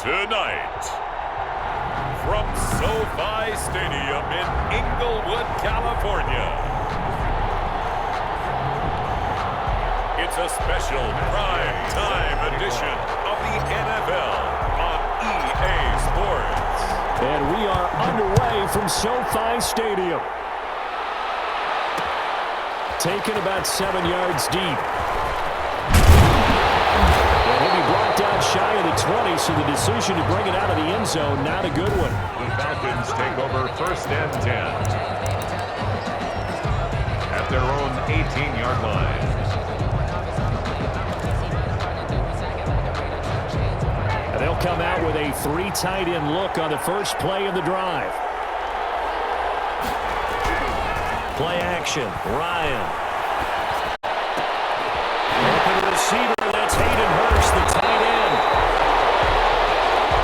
Tonight, from SoFi Stadium in Inglewood, California, it's a special prime time edition of the NFL on EA Sports. And we are underway from SoFi Stadium. Taken about 7 yards deep. And he'll be brought down shy of the 20, so the decision to bring it out of the end zone, not a good one. The Falcons take over 1st and 10 at their own 18-yard line. And they'll come out with a 3 tight end look on the first play of the drive. Play action, Ryan. Open receiver, that's Hayden Hurst, the tight end.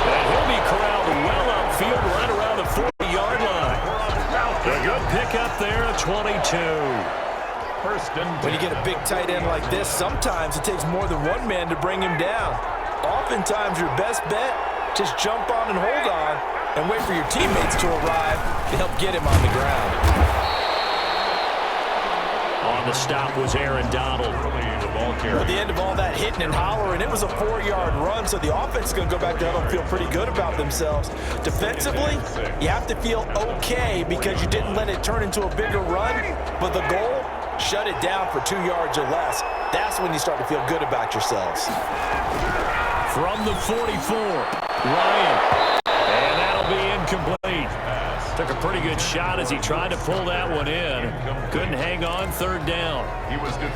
And he'll be corralled well upfield right around the 40-yard line. A good pickup there at 22. When you get a big tight end like this, sometimes it takes more than one man to bring him down. Oftentimes your best bet, just jump on and hold on and wait for your teammates to arrive to help get him on the ground. On the stop was Aaron Donald. At the end of all that hitting and hollering, it was a 4-yard run, so the offense is going to go back there and feel pretty good about themselves. Defensively, you have to feel okay because you didn't let it turn into a bigger run, but the goal, shut it down for 2 yards or less. That's when you start to feel good about yourselves. From the 44, Ryan, and that'll be incomplete. Took a pretty good shot as he tried to pull that one in. Couldn't hang on, 3rd down.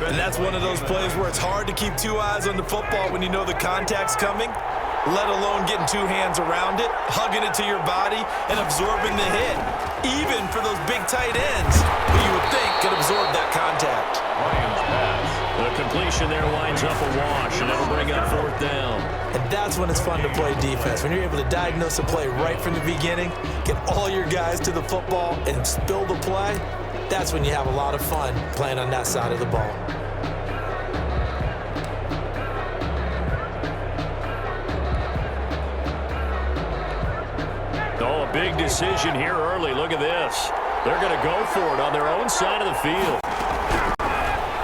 And that's one of those plays where it's hard to keep 2 eyes on the football when you know the contact's coming, let alone getting 2 hands around it, hugging it to your body, and absorbing the hit. Even for those big tight ends, who you would think could absorb that contact. The completion there winds up a wash, and it'll bring up 4th down. And that's when it's fun to play defense. When you're able to diagnose a play right from the beginning, get all your guys to the football, and spill the play, that's when you have a lot of fun playing on that side of the ball. Oh, a big decision here early. Look at this. They're going to go for it on their own side of the field.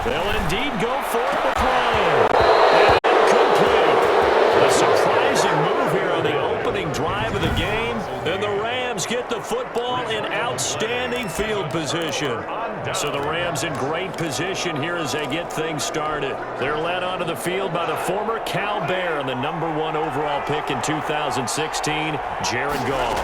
They'll indeed go for it. The play. Incomplete. A surprising move here on the opening drive of the game. And the Rams get the football in outstanding field position. So the Rams in great position here as they get things started. They're led onto the field by the former Cal Bear and the #1 overall pick in 2016, Jared Goff.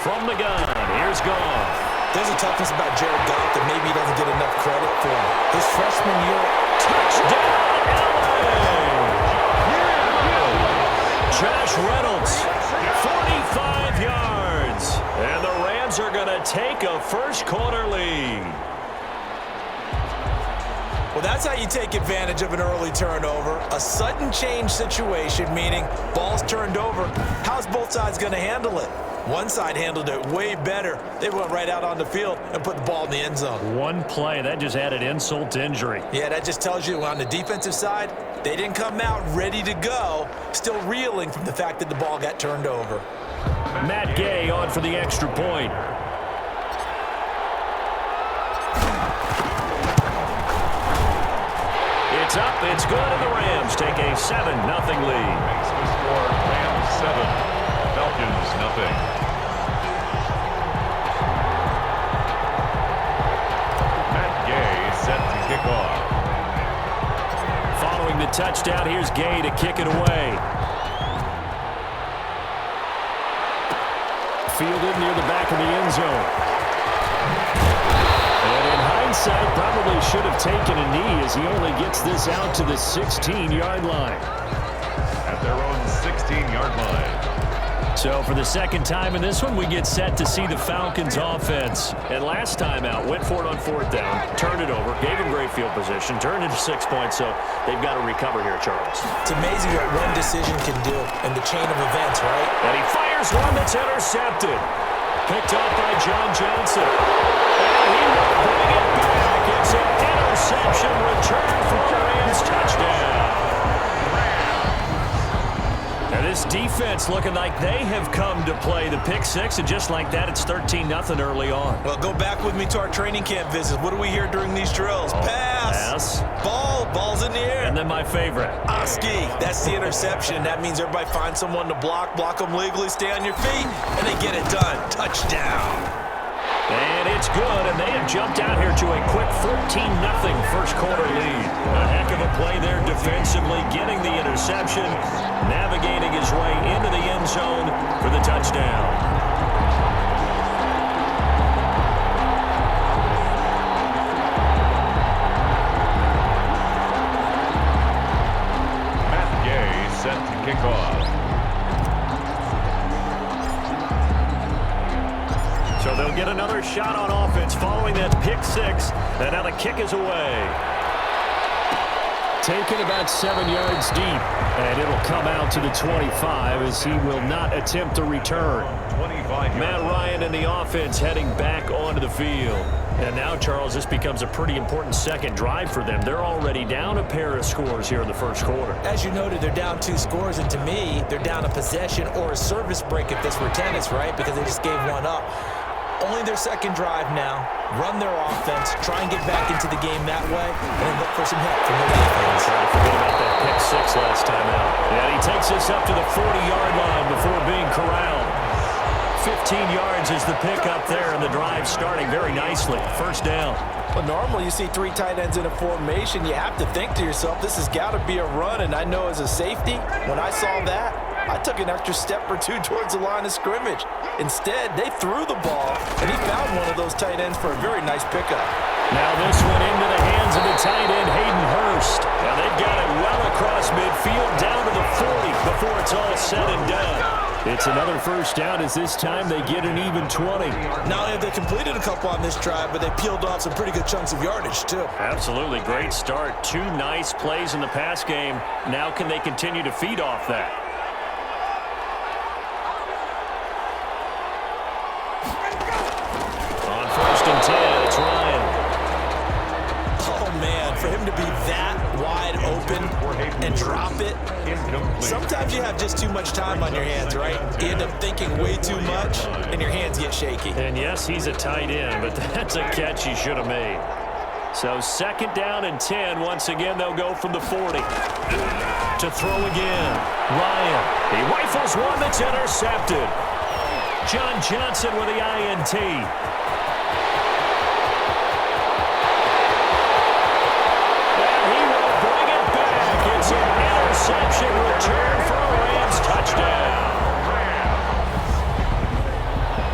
From the gun, here's Goff. There's a toughness about Jared Goff that maybe he doesn't get enough credit for. His freshman year, touchdown, LA! Josh Reynolds, 45 yards. And the Rams are going to take a first-quarter lead. Well, that's how you take advantage of an early turnover. A sudden change situation, meaning ball's turned over. How's both sides going to handle it? One side handled it way better. They went right out on the field and put the ball in the end zone. One play, that just added insult to injury. Yeah, that just tells you on the defensive side, they didn't come out ready to go, still reeling from the fact that the ball got turned over. Matt Gay on for the extra point. It's up, it's good, and the Rams take a 7-0 lead. Makes the score Rams 7, Falcons 0. Set to kick off. Following the touchdown, here's Gay to kick it away. Fielded near the back of the end zone. And in hindsight, probably should have taken a knee as he only gets this out to the 16-yard line. At their own 16-yard line. So for the second time in this one, we get set to see the Falcons offense. And last time out, went for it on 4th down, turned it over, gave him great field position, turned it to 6 points, so they've got to recover here, Charles. It's amazing what one decision can do in the chain of events, right? And he fires one that's intercepted. Picked off by John Johnson. And he will bring it back. It's an interception return for a Rams touchdown. And this defense defense looking like they have come to play the pick six, and just like that, it's 13-0 early on. Well, go back with me to our training camp visits. What do we hear during these drills? Pass. Ball's in the air. And then my favorite. Oski, that's the interception. That means everybody finds someone to block them legally, stay on your feet, and they get it done. Touchdown. And it's good, and they have jumped out here to a quick 14-0 first quarter lead. A heck of a play there defensively, getting the interception, navigating his way into the end zone for the touchdown. Set to kick off. So they'll get another shot on offense following that pick six. And now the kick is away. Taken about 7 yards deep. And it'll come out to the 25 as he will not attempt a return. Matt Ryan and the offense heading back onto the field. And now, Charles, this becomes a pretty important second drive for them. They're already down a pair of scores here in the first quarter. As you noted, they're down 2 scores, and to me, they're down a possession or a service break if this were tennis, right? Because they just gave one up. Only their second drive now. Run their offense, try and get back into the game that way, and then look for some help from their defense. Trying to forget about that pick six last time out. And he takes this up to the 40-yard line before being corralled. 15 yards is the pick up there, and the drive starting very nicely. First down. Well, normally you see 3 tight ends in a formation. You have to think to yourself, this has got to be a run. And I know as a safety, when I saw that, I took an extra step or 2 towards the line of scrimmage. Instead, they threw the ball, and he found one of those tight ends for a very nice pickup. Now this one into the hands of the tight end, Hayden Hurst. Now they've got it well across midfield, down to the 40 before it's all said and done. It's another first down as this time they get an even 20. Not only have they completed a couple on this drive, but they peeled off some pretty good chunks of yardage, too. Absolutely. Great start. 2 nice plays in the pass game. Now can they continue to feed off that? On 1st and 10, it's Ryan. Oh, man, for him to be that wide open and drop it. Sometimes you have just too much time on your hands, right? You end up thinking way too much, and your hands get shaky. And yes, he's a tight end, but that's a catch he should have made. So 2nd down and 10. Once again, they'll go from the 40. To throw again. Ryan. He rifles one that's intercepted. John Johnson with the INT. It's an interception return for a Rams touchdown.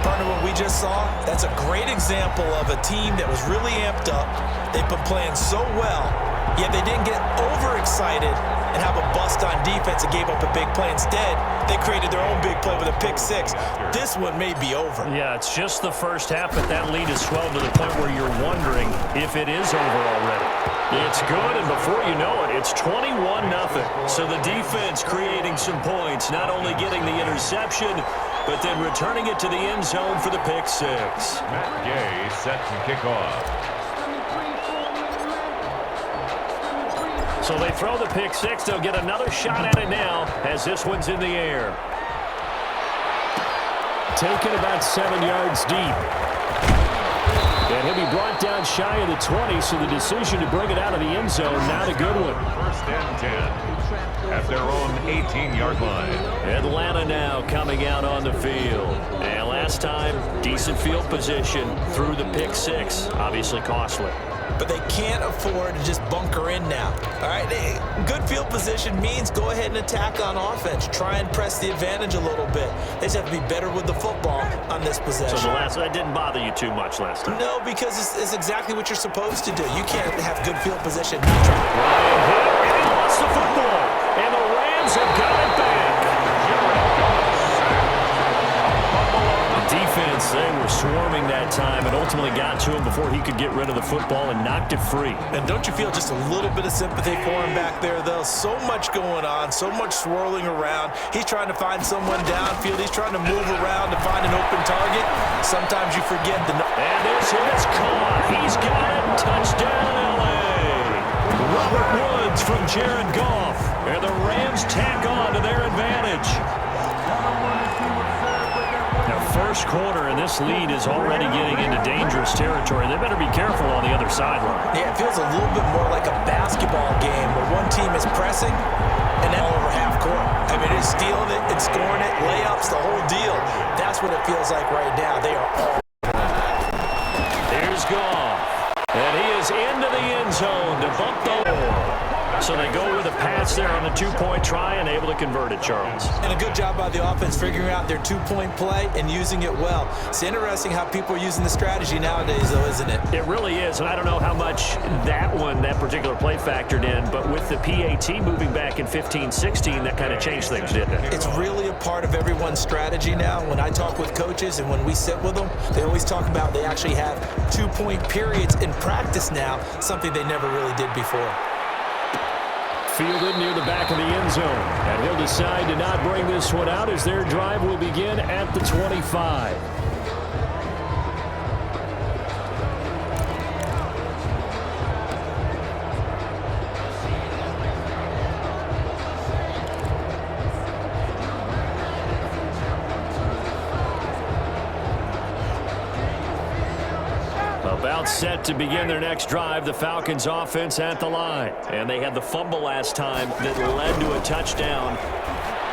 Partner, what we just saw, that's a great example of a team that was really amped up. They've been playing so well, yet they didn't get overexcited and have a bust on defense and gave up a big play. Instead, they created their own big play with a pick six. This one may be over. Yeah, it's just the first half, but that lead has swelled to the point where you're wondering if it is over already. It's good, and before you know it, it's 21-0. So the defense creating some points, not only getting the interception, but then returning it to the end zone for the pick six. Matt Gay set to kick off. So they throw the pick six. They'll get another shot at it now as this one's in the air. Taken about 7 yards deep. And he'll be brought down shy of the 20, so the decision to bring it out of the end zone, not a good one. 1st and 10 at their own 18-yard line. Atlanta now coming out on the field. And last time, decent field position through the pick six. Obviously costly. But they can't afford to just bunker in now. All right, good field position means go ahead and attack on offense. Try and press the advantage a little bit. They just have to be better with the football on this possession. So that didn't bother you too much last time? No, because it's exactly what you're supposed to do. You can't have good field position. Ryan hit, and he lost the football. And the Rams have got it back. Defense, they were swarming that time and ultimately got to him before he could get rid of the football and knocked it free. And don't you feel just a little bit of sympathy for him back there, though? So much going on, so much swirling around. He's trying to find someone downfield. He's trying to move around to find an open target. Sometimes you forget the... And this is caught. He's got it. Touchdown, L.A. Robert Woods from Jared Goff. And the Rams tack on to their advantage. quarter, and this lead is already getting into dangerous territory. They better be careful on the other sideline. Yeah, it feels a little bit more like a basketball game where one team is pressing and then all over half court. I mean, it's stealing it, it's scoring it, layups, the whole deal. That's what it feels like right now. They are all. Here's Goff, and he is into the end zone to bump the ball. So they go with a pass there on the two-point try and able to convert it, Charles. And a good job by the offense figuring out their two-point play and using it well. It's interesting how people are using the strategy nowadays, though, isn't it? It really is, and I don't know how much that particular play factored in, but with the PAT moving back in 15-16, that kind of changed things, didn't it? It's really a part of everyone's strategy now. When I talk with coaches and when we sit with them, they always talk about they actually have two-point periods in practice now, something they never really did before. Fielded near the back of the end zone, and he'll decide to not bring this one out as their drive will begin at the 25. About set to begin their next drive, the Falcons offense at the line. And they had the fumble last time that led to a touchdown.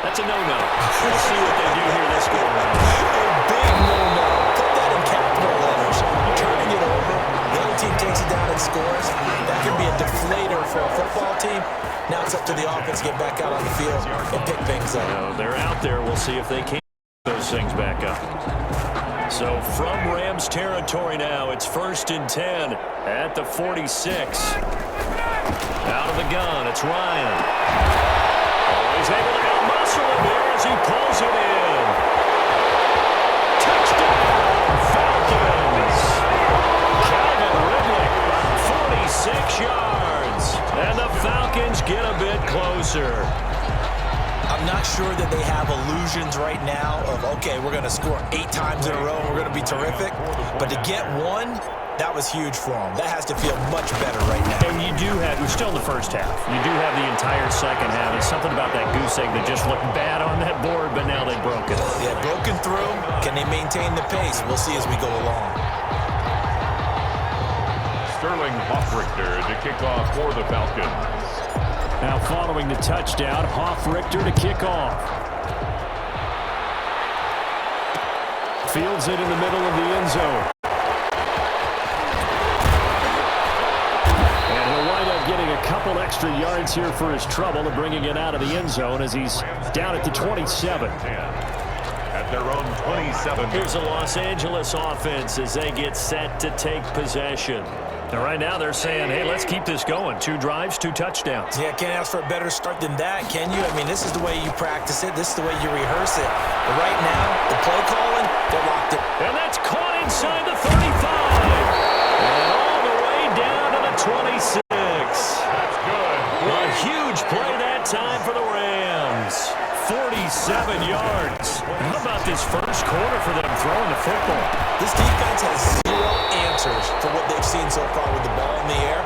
That's a no-no. We'll see what they do here this go around. A big no-no. Put that in capital letters. Turning it over, the other team takes it down and scores. That can be a deflator for a football team. Now it's up to the offense to get back out on the field and pick things up. They're out there. We'll see if they can pick those things back up. So from Rams territory now, it's 1st and 10 at the 46. Out of the gun, it's Ryan. Oh, he's able to out-muscle him here as he pulls it in. Touchdown, Falcons. Calvin Ridley, 46 yards. And the Falcons get a bit closer. I'm not sure that they have illusions right now of, okay, we're going to score 8 times in a row and we're going to be terrific. But to get one, that was huge for them. That has to feel much better right now. And you do have, we're still in the first half. You do have the entire second half. It's something about that goose egg that just looked bad on that board, but now they've broken. Yeah, broken through. Can they maintain the pace? We'll see as we go along. Sterling Hoffrichter to kick off for the Falcons. Now following the touchdown, Hoffrichter to kick off. Fields it in the middle of the end zone. And he'll wind up getting a couple extra yards here for his trouble and bringing it out of the end zone as he's down at the 27. At their own 27. Here's the Los Angeles offense as they get set to take possession. And right now they're saying, hey, let's keep this going. 2 drives, 2 touchdowns. Yeah, can't ask for a better start than that, can you? I mean, this is the way you practice it. This is the way you rehearse it. But right now, the play calling, they're locked in. And that's caught inside the 35. And all the way down to the 26. That's good. A huge play that time for the Rams. 47 yards. How about this first quarter for them throwing the football? This defense has 0 answers for what they've seen so far with the ball in the air.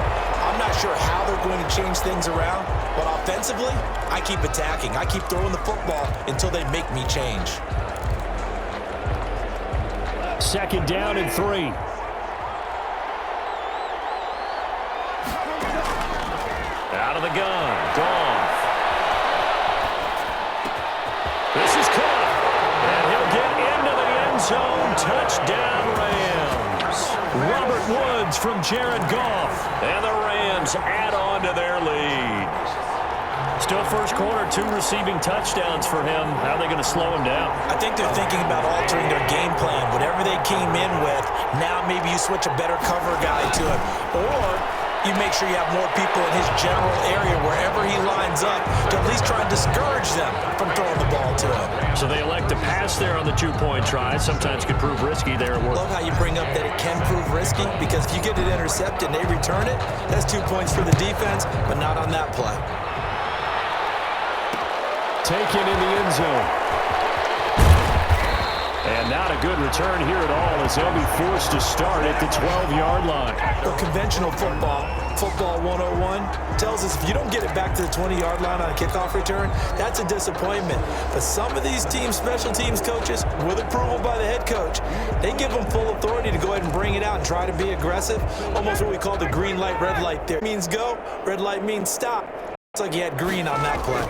I'm not sure how they're going to change things around, but offensively, I keep attacking. I keep throwing the football until they make me change. 2nd down and 3. Out of the gun. Goff. This is caught. And he'll get into the end zone. Touchdown, Rams. Robert Woods from Jared Goff. And the Rams add on to their lead. Still first quarter, 2 receiving touchdowns for him. How are they going to slow him down? I think they're thinking about altering their game plan. Whatever they came in with, now maybe you switch a better cover guy to him. Or you make sure you have more people in his general area wherever he lines up to at least try and discourage them from throwing the ball to him. So they elect to pass there on the 2-point try. Sometimes could prove risky there at work. Love how you bring up that it can prove risky, because if you get it intercepted and they return it, that's 2 points for the defense, but not on that play. Taken in the end zone. And not a good return here at all as they'll be forced to start at the 12-yard line. Well, conventional football 101, tells us if you don't get it back to the 20-yard line on a kickoff return, that's a disappointment. But some of these teams, special teams coaches, with approval by the head coach, they give them full authority to go ahead and bring it out and try to be aggressive. Almost what we call the green light, red light there. It means go, red light means stop. It's like you had green on that play.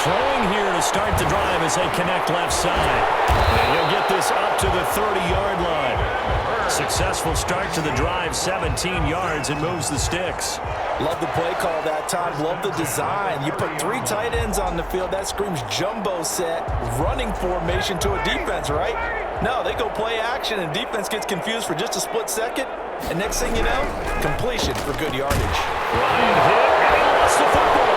Throwing here to start the drive as they connect left side. And he'll get this up to the 30-yard line. Successful start to the drive, 17 yards, and moves the sticks. Love the play call that time. Love the design. You put 3 tight ends on the field. That screams jumbo set, running formation to a defense, right? No, they go play action, and defense gets confused for just a split second. And next thing you know, completion for good yardage. Ryan hit, and he lost the football.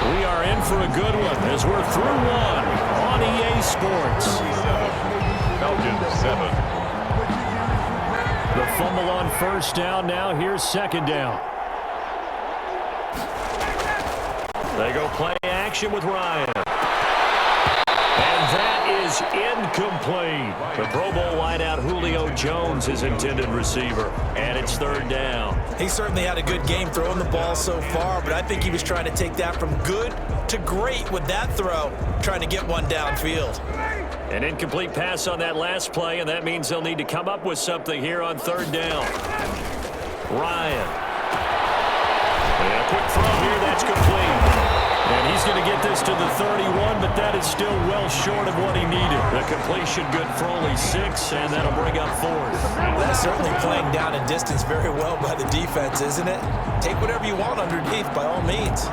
We are in for a good one as we're through one on EA Sports. Falcons 7. The fumble on first down. Now here's second down. They go play action with Ryan. And that is incomplete. The Pro Bowl wideout Julio Jones is intended receiver. And it's third down. He certainly had a good game throwing the ball so far, but I think he was trying to take that from good to great with that throw, trying to get one downfield. An incomplete pass on that last play, and that means they'll need to come up with something here on third down. Ryan. And a quick throw here, that's complete. And he's going to get this to the 31, but that is still well short of what he needed. The completion good for only 6, and that'll bring up fourth. That's certainly playing down in distance very well by the defense, isn't it? Take whatever you want underneath, by all means.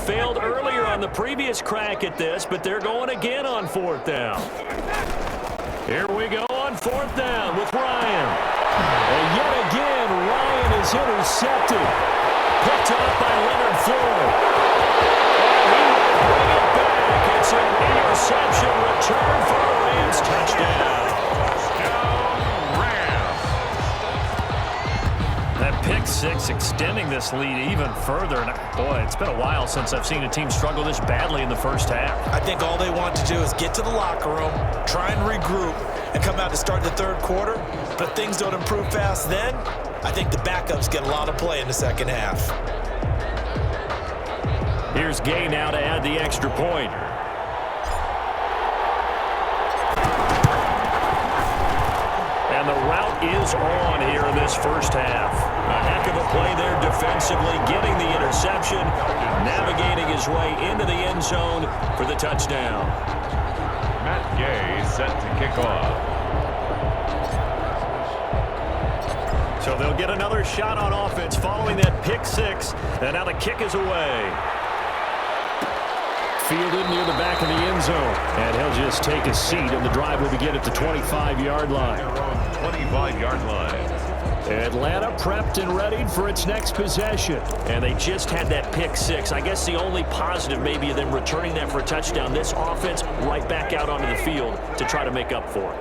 Failed earlier on the previous crack at this, but they're going again on fourth down. Here we go on fourth down with Ryan. And yet again, Ryan is intercepted. Picked up by Leonard Floyd. And he will bring it back. It's an interception return for a Rams touchdown. That pick six extending this lead even further. And boy, it's been a while since I've seen a team struggle this badly in the first half. I think all they want to do is get to the locker room, try and regroup, and come out to start the third quarter. But if things don't improve fast then, I think the backups get a lot of play in the second half. Here's Gay now to add the extra point. And the route is on here in this first half. A heck of a play there defensively, getting the interception, navigating his way into the end zone for the touchdown. Matt Gay set to kick off. So they'll get another shot on offense following that pick six, and now the kick is away. Fielded near the back of the end zone, and he'll just take a seat, and the drive will begin at the 25-yard line. 25-yard line. Atlanta prepped and readied for its next possession. And they just had that pick six. I guess the only positive maybe of them returning that for a touchdown. This offense right back out onto the field to try to make up for it.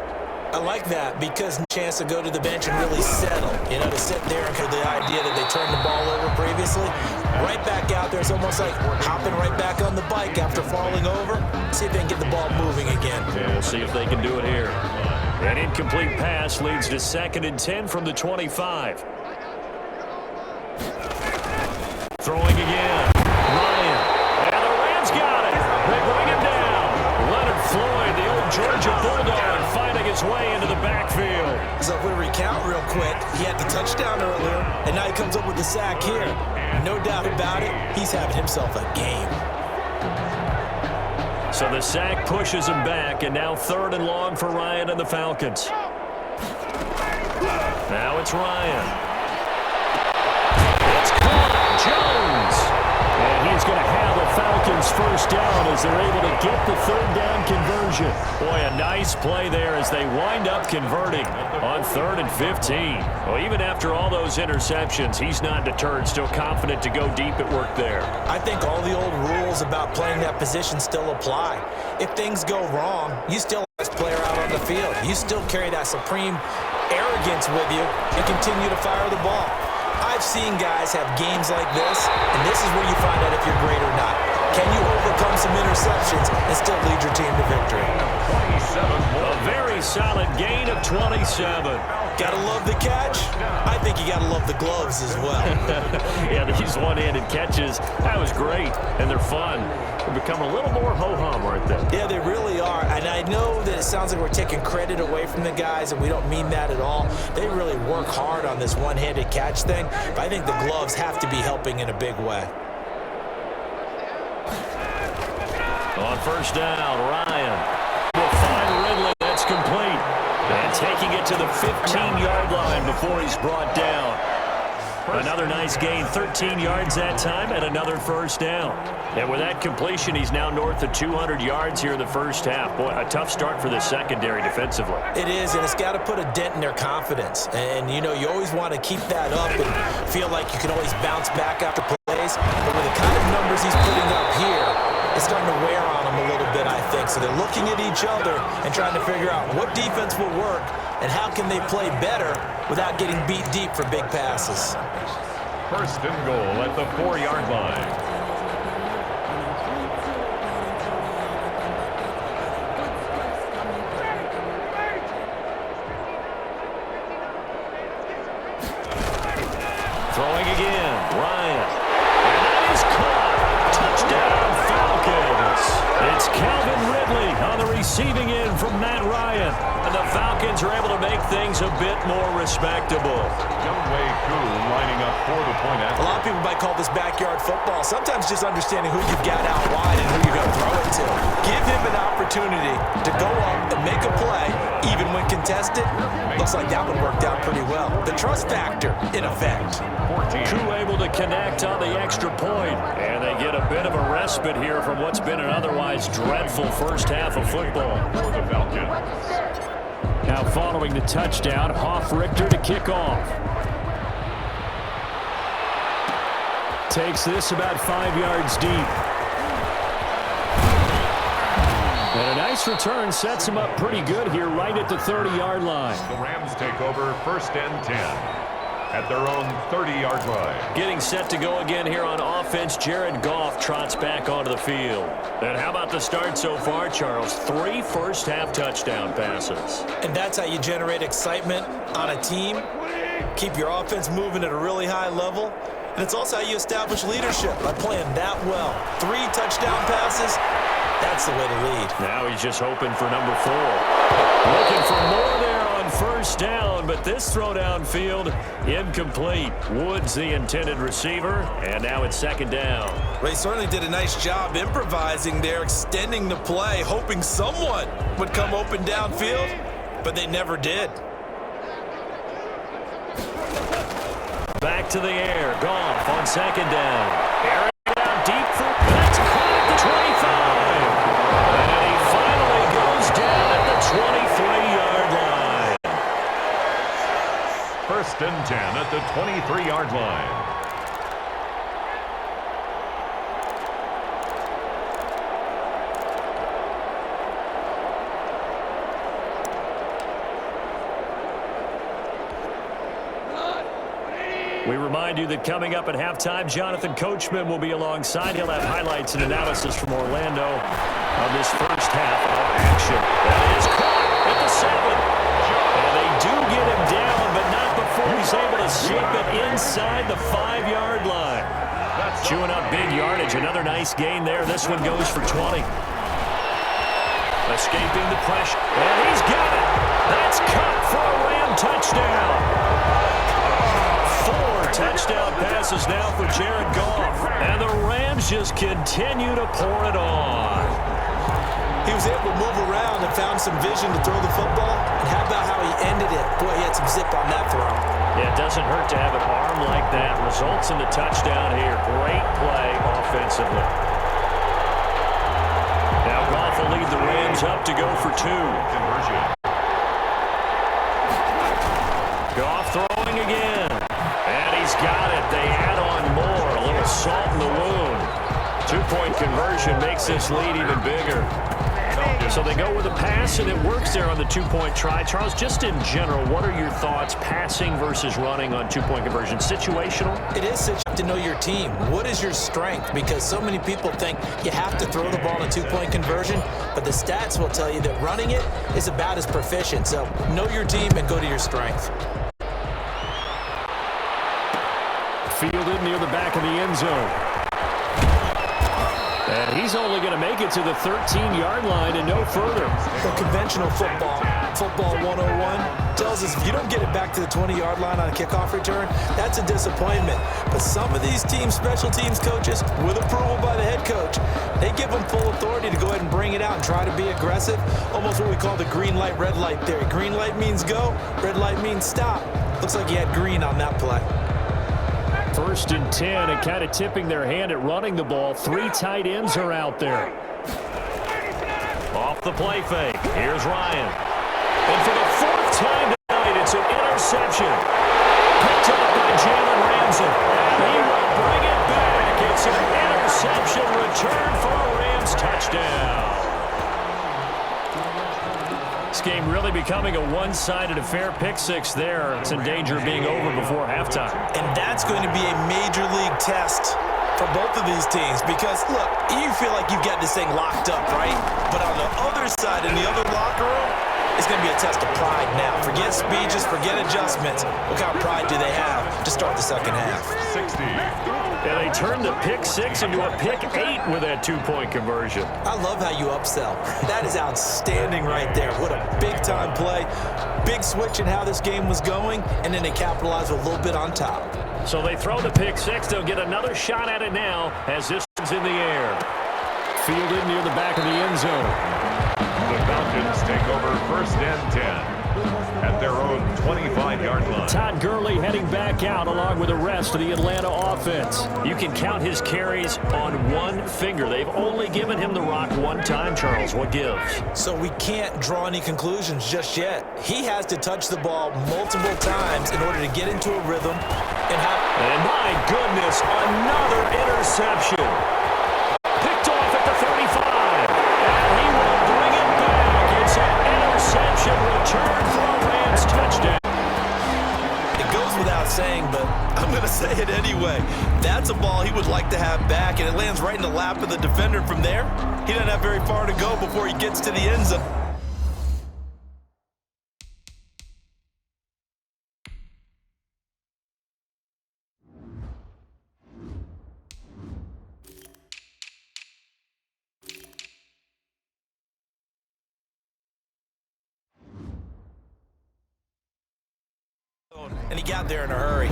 I like that because chance to go to the bench and really settle. You know, to sit there and for the idea that they turned the ball over previously. Right back out there. It's almost like hopping right back on the bike after falling over. See if they can get the ball moving again. Yeah, we'll see if they can do it here. An incomplete pass leads to 2nd and 10 from the 25. Throwing again. Ryan. And the Rams got it. They bring him down. Leonard Floyd, the old Georgia Bulldog, finding his way into the backfield. So if we recount real quick, he had the touchdown earlier, and now he comes up with the sack here. No doubt about it, he's having himself a game. So the sack pushes him back, and now 3rd and long for Ryan and the Falcons. Now it's Ryan. It's caught. Jones. And he's going to have the Falcons first down as they're able to get the 3rd down conversion. confusion. Boy, a nice play there as they wind up converting on 3rd and 15. Well, even after all those interceptions, he's not deterred, still confident to go deep at work there. I think all the old rules about playing that position still apply. If things go wrong, you still have this player out on the field. You still carry that supreme arrogance with you and continue to fire the ball. I've seen guys have games like this, and this is where you find out if you're great or not. Can you overcome some interceptions and still lead your team to victory? A very solid gain of 27. Gotta love the catch. I think you gotta love the gloves as well. Yeah, these one-handed catches, that was great, and they're fun. They become a little more ho-hum, aren't they? Yeah, they really are, and I know that it sounds like we're taking credit away from the guys, and we don't mean that at all. They really work hard on this one-handed catch thing, but I think the gloves have to be helping in a big way. On first down, Ryan will find Ridley. That's complete. And taking it to the 15-yard line before he's brought down. Another nice gain, 13 yards that time, and another first down. And with that completion, he's now north of 200 yards here in the first half. Boy, a tough start for the secondary defensively. It is, and it's got to put a dent in their confidence. And, you know, you always want to keep that up and feel like you can always bounce back after plays. But with the kind of numbers he's putting up here, it's starting to wear on them a little bit, I think. So they're looking at each other and trying to figure out what defense will work and how can they play better without getting beat deep for big passes. First and goal at the 4-yard line. Throwing again, Ryan. And that is caught. Touchdown, Falcons. It's Calvin Ridley on the receiving end from Matt Ryan. And the Falcons are able to make things a bit more respectable. Youngway Koo lining up for the point after. A lot of people might call this backyard football. Sometimes just understanding who you've got out wide and who you're going to throw it to. Give him an opportunity to go up and make a play, even when contested. Looks like that one worked out pretty well. The trust factor, in effect. Koo able to connect on the extra point. And they get a bit of a respite here from what's been an otherwise dreadful first half of football. For the Falcons. Now following the touchdown, Hoff-Richter to kick off. Takes this about 5 yards deep. And a nice return sets him up pretty good here right at the 30-yard line. The Rams take over first and 10 at their own 30-yard line. Getting set to go again here on offense, Jared Goff trots back onto the field. And how about the start so far, Charles? 3 first-half touchdown passes. And that's how you generate excitement on a team. Keep your offense moving at a really high level. And it's also how you establish leadership by playing that well. 3 touchdown passes, that's the way to lead. Now he's just hoping for number 4. Looking for more there on first down, but this throw downfield, incomplete. Woods the intended receiver, and now it's second down. Well, he certainly did a nice job improvising there, extending the play, hoping someone would come open downfield, but they never did. Back to the air, Goff on second down. Airing it out deep for that's caught at the 25. And he finally goes down at the 23-yard line. First and 10 at the 23-yard line. We remind you that coming up at halftime, Jonathan Coachman will be alongside. He'll have highlights and analysis from Orlando on this first half of action. That is caught at the 7. And they do get him down, but not before he's able to slip it inside the 5-yard line. Chewing up big yardage. Another nice gain there. This one goes for 20. Escaping the pressure. And he's got it. That's cut for a Ram touchdown. 4 touchdown passes now for Jared Goff. And the Rams just continue to pour it on. He was able to move around and found some vision to throw the football. And how about how he ended it? Boy, he had some zip on that throw. Yeah, it doesn't hurt to have an arm like that. Results in the touchdown here. Great play offensively. Now Goff will lead the Rams up to go for 2. Conversion. Goff throwing again. And he's got it. They add on more. A little salt in the wound. 2-point conversion makes this lead even bigger. So they go with a pass, and it works there on the 2-point try. Charles, just in general, what are your thoughts passing versus running on 2-point conversion? Situational? It is situational to know your team. What is your strength? Because so many people think you have to throw the ball in a 2-point conversion, but the stats will tell you that running it is about as proficient. So know your team and go to your strength. Fielded near the back of the end zone. And he's only going to make it to the 13-yard line and no further. The conventional football 101, tells us if you don't get it back to the 20-yard line on a kickoff return, that's a disappointment. But some of these teams, special teams coaches, with approval by the head coach, they give them full authority to go ahead and bring it out and try to be aggressive. Almost what we call the green light, red light theory. Green light means go, red light means stop. Looks like you had green on that play. 1st and 10, and kind of tipping their hand at running the ball. 3 tight ends are out there. Off the play fake. Here's Ryan. And for the 4th time tonight, it's an interception. Picked up by Jalen Ramsey. And he will bring it back. It's an interception return for a Rams touchdown. This game really becoming a one-sided affair. Pick 6 there. It's in danger of being over before halftime. And that's going to be a major league test for both of these teams because, look, you feel like you've got this thing locked up, right? But on the other side, in the other locker room, it's going to be a test of pride now. Forget speeches, forget adjustments. What kind of pride do they have to start the second half? 60. And they turned the pick 6 into a pick 8 with that 2-point conversion. I love how you upsell. That is outstanding right there. What a big-time play. Big switch in how this game was going, and then they capitalized a little bit on top. So they throw the pick 6. They'll get another shot at it now as this one's in the air. Fielded near the back of the end zone. The Falcons take over 1st and 10 at their own 25-yard line. Todd Gurley heading back out along with the rest of the Atlanta offense. You can count his carries on one finger. They've only given him the rock one time, Charles. What gives? So we can't draw any conclusions just yet. He has to touch the ball multiple times in order to get into a rhythm. And my goodness, another interception. Picked off at the 35. And he will bring it back. It's an interception return for a Rams touchdown. It goes without saying, but I'm going to say it anyway. That's a ball he would like to have back, and it lands right in the lap of the defender from there. He doesn't have very far to go before he gets to the end zone. And he got there in a hurry.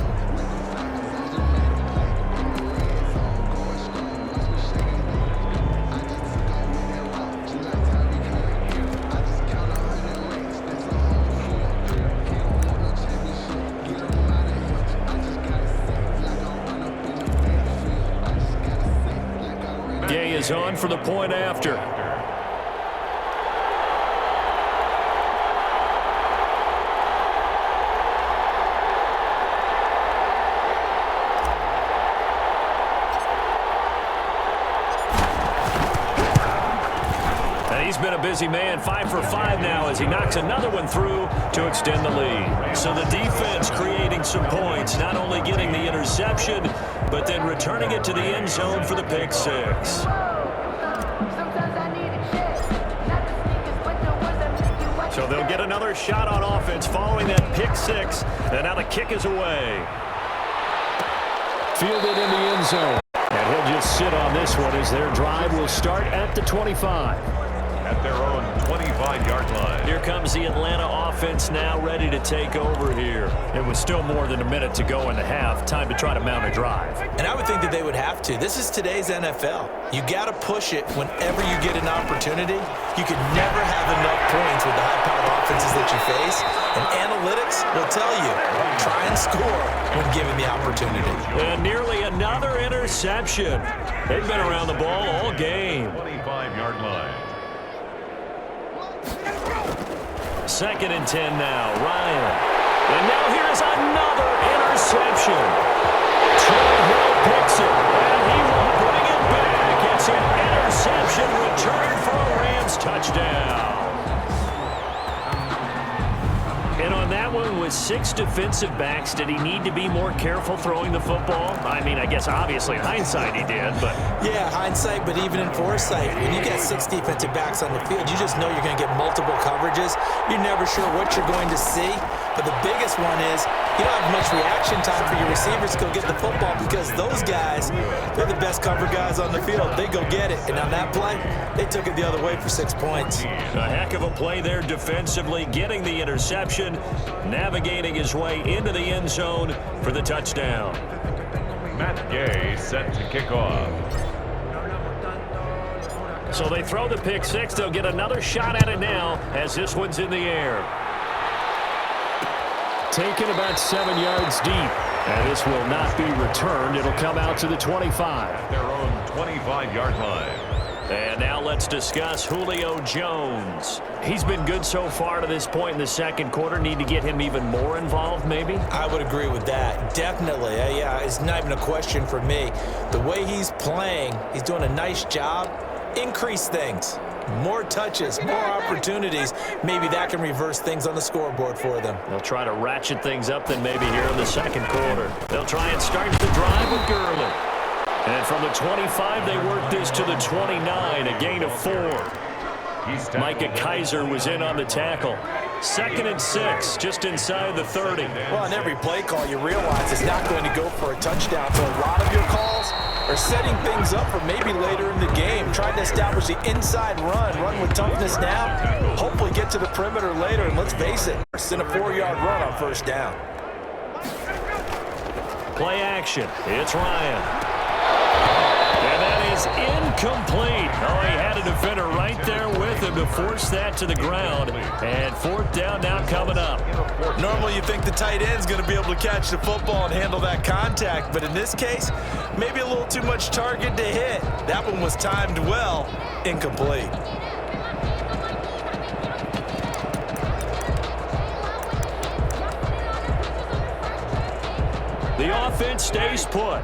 Gay is on for the point after. He's been a busy man, 5 for 5 now as he knocks another one through to extend the lead. So the defense creating some points, not only getting the interception, but then returning it to the end zone for the pick 6. So they'll get another shot on offense following that pick 6, and now the kick is away. Fielded in the end zone. And he'll just sit on this one as their drive will start at the 25. At their own 25-yard line. Here comes the Atlanta offense now ready to take over here. It was still more than a minute to go in the half. Time to try to mount a drive. And I would think that they would have to. This is today's NFL. You got to push it whenever you get an opportunity. You can never have enough points with the high-powered offenses that you face. And analytics quarterbacks will tell you, try and score when given the opportunity. And nearly another interception. They've been around the ball all game. 25-yard line. 2nd and 10 now. Ryan. And now here's another interception. Troy Hill picks it, and he will bring it back. It's an interception return for a Rams touchdown. And on that one, with 6 defensive backs, did he need to be more careful throwing the football? I mean, I guess obviously in hindsight he did, but... Yeah, hindsight, but even in foresight, when you get 6 defensive backs on the field, you just know you're going to get multiple coverages. You're never sure what you're going to see. But the biggest one is you don't have much reaction time for your receivers to go get the football because those guys, they're the best cover guys on the field. They go get it. And on that play, they took it the other way for 6 points. A heck of a play there defensively, getting the interception, navigating his way into the end zone for the touchdown. Matt Gay set to kick off. So they throw the pick six. They'll get another shot at it now as this one's in the air. Taken about 7 yards deep. And this will not be returned. It'll come out to the 25. At their own 25-yard line. And now let's discuss Julio Jones. He's been good so far to this point in the second quarter. Need to get him even more involved, maybe? I would agree with that. Definitely. Yeah, it's not even a question for me. The way he's playing, he's doing a nice job. Increase things. More touches, more opportunities. Maybe that can reverse things on the scoreboard for them. They'll try to ratchet things up then maybe here in the second quarter. They'll try and start the drive with Gurley. And from the 25, they work this to the 29, a gain of 4. Micah Kiser was in on the tackle. 2nd and 6, just inside the 30. Well, on every play call, you realize it's not going to go for a touchdown. So a lot of your calls are setting things up for maybe later in the game, trying to establish the inside run with toughness now, hopefully get to the perimeter later, and let's face it, it's in a 4-yard run on first down. Play action. It's Ryan. And that is incomplete. Oh, he had a defender right there with him to force that to the ground. And 4th down now coming up. Normally you think the tight end's going to be able to catch the football and handle that contact, but in this case, maybe a little too much target to hit. That one was timed well, incomplete. The offense stays put.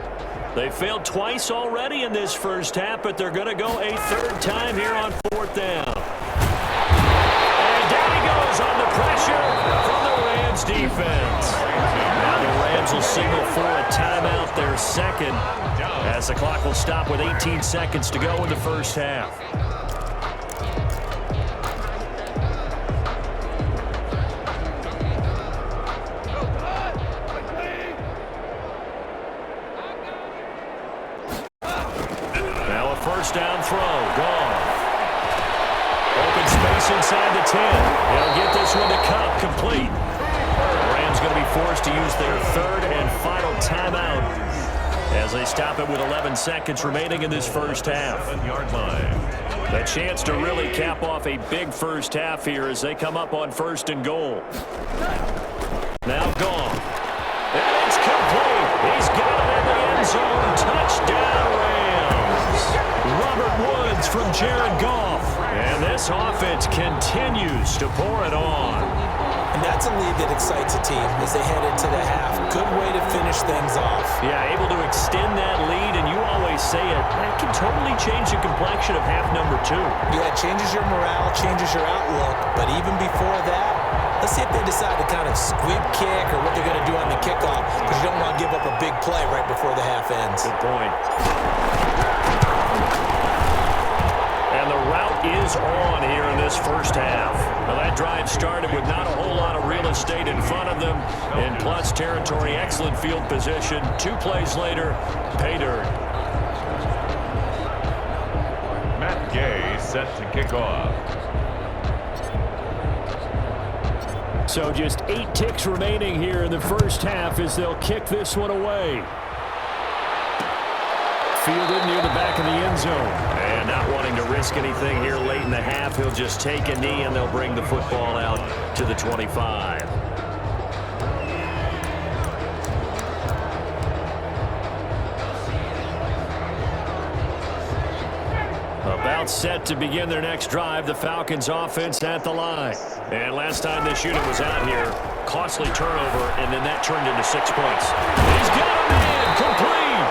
They failed twice already in this first half, but they're going to go a 3rd time here on 4th down. And down he goes on the pressure from the Rams defense. Now the Rams will signal for a timeout, their second, as the clock will stop with 18 seconds to go in the first half. First down throw, gone. Open space inside the 10. They'll get this one to Cup, complete. The Rams going to be forced to use their 3rd and final timeout as they stop it with 11 seconds remaining in this first half. 7-yard line. A chance to really cap off a big first half here as they come up on 1st and goal. Now gone. And it's complete. He's got it in the end zone. Touchdown, Rams. Robert Woods from Jared Goff. And this offense continues to pour it on. And that's a lead that excites a team as they head into the half. Good way to finish things off. Yeah, able to extend that lead, and you always say it, that can totally change the complexion of half number 2. Yeah, it changes your morale, changes your outlook. But even before that, let's see if they decide to kind of squib kick or what they're going to do on the kickoff, because you don't want to give up a big play right before the half ends. Good point. And the route is on here in this first half. Well, that drive started with not a whole lot of real estate in front of them. In plus territory, excellent field position. 2 plays later, pay dirt. Matt Gay set to kick off. So just 8 ticks remaining here in the first half as they'll kick this one away. Fielded near the back of the end zone. And not wanting to risk anything here late in the half, he'll just take a knee and they'll bring the football out to the 25. About set to begin their next drive, the Falcons offense at the line. And last time this unit was out here, costly turnover, and then that turned into 6 points. He's got a man, complete.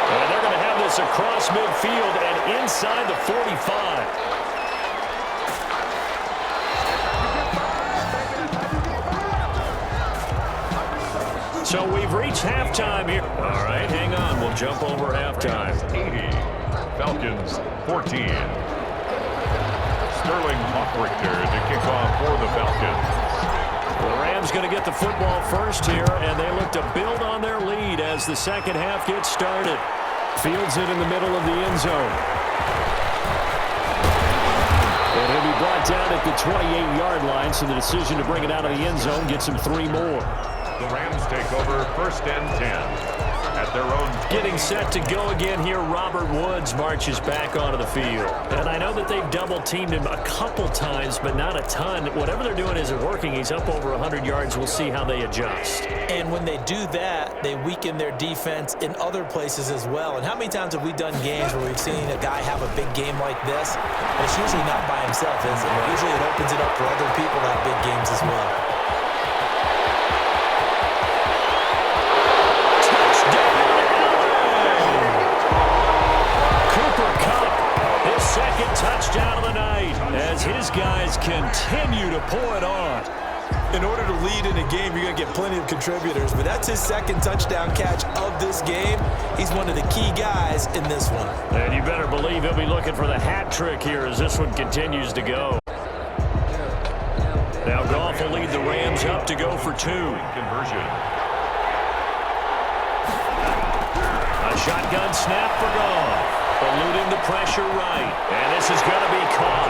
And they're going to have this across midfield and inside the 45. So we've reached halftime here. All right, hang on. We'll jump over halftime. 80. Falcons 14. Sterling Hockrichter to kick off for the Falcons. The Rams going to get the football first here, and they look to build on their lead as the second half gets started. Fields it in the middle of the end zone. And he'll be brought down at the 28-yard line, so the decision to bring it out of the end zone gets him 3 more. The Rams take over first and 10 at their own. Getting set to go again here, Robert Woods marches back onto the field. And I know that they've double-teamed him a couple times, but not a ton. Whatever they're doing isn't working. He's up over 100 yards. We'll see how they adjust. And when they do that, they weaken their defense in other places as well. And how many times have we done games where we've seen a guy have a big game like this? And it's usually not by himself, is it? Usually it opens it up for other people to have big games as well. Second touchdown of the night as his guys continue to pour it on. In order to lead in a game, you're going to get plenty of contributors, but that's his second touchdown catch of this game. He's one of the key guys in this one. And you better believe he'll be looking for the hat trick here as this one continues to go. Now Goff will lead the Rams up to go for 2. Conversion. A shotgun snap for Goff. Eluding the pressure right. And this is going to be caught.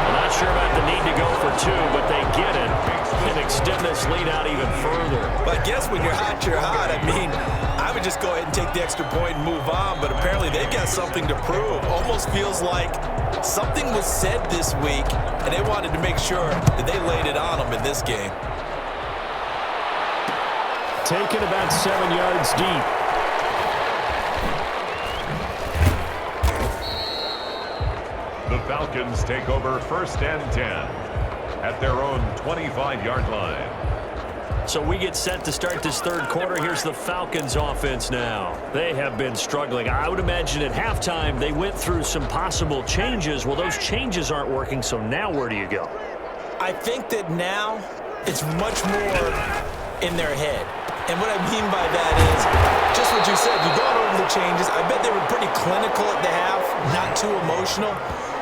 I'm not sure about the need to go for 2, but they get it and extend this lead out even further. But I guess when you're hot, you're hot. I mean, I would just go ahead and take the extra point and move on, but apparently they've got something to prove. Almost feels like something was said this week, and they wanted to make sure that they laid it on them in this game. Taken about 7 yards deep. The Falcons take over first and 10 at their own 25-yard line. So we get set to start this third quarter. Here's the Falcons offense now. They have been struggling. I would imagine at halftime they went through some possible changes. Well, those changes aren't working, so now where do you go? I think that now it's much more in their head. And what I mean by that is just what you said. You've gone over the changes. I bet they were pretty clinical at the half, not too emotional.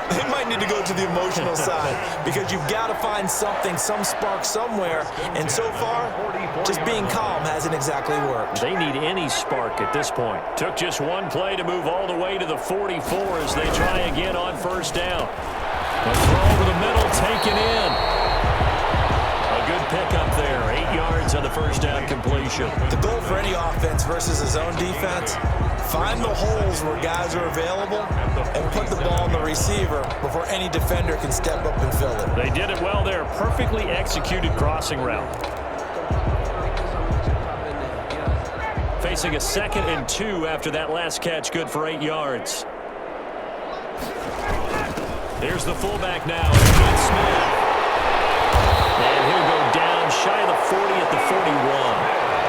They might need to go to the emotional side because you've got to find something, some spark somewhere. And so far, just being calm hasn't exactly worked. They need any spark at this point. Took just one play to move all the way to the 44 as they try again on first down. A throw over the middle, taken in. A good pickup there. 8 yards on the first down completion. The goal for any offense versus his own defense, find the holes where guys are available and put the ball on the receiver before any defender can step up and fill it. They did it well there. Perfectly executed crossing route. Facing a 2nd and 2 after that last catch, good for 8 yards. Here's the fullback now, Smith. And he'll go down shy of the 40 at the 41.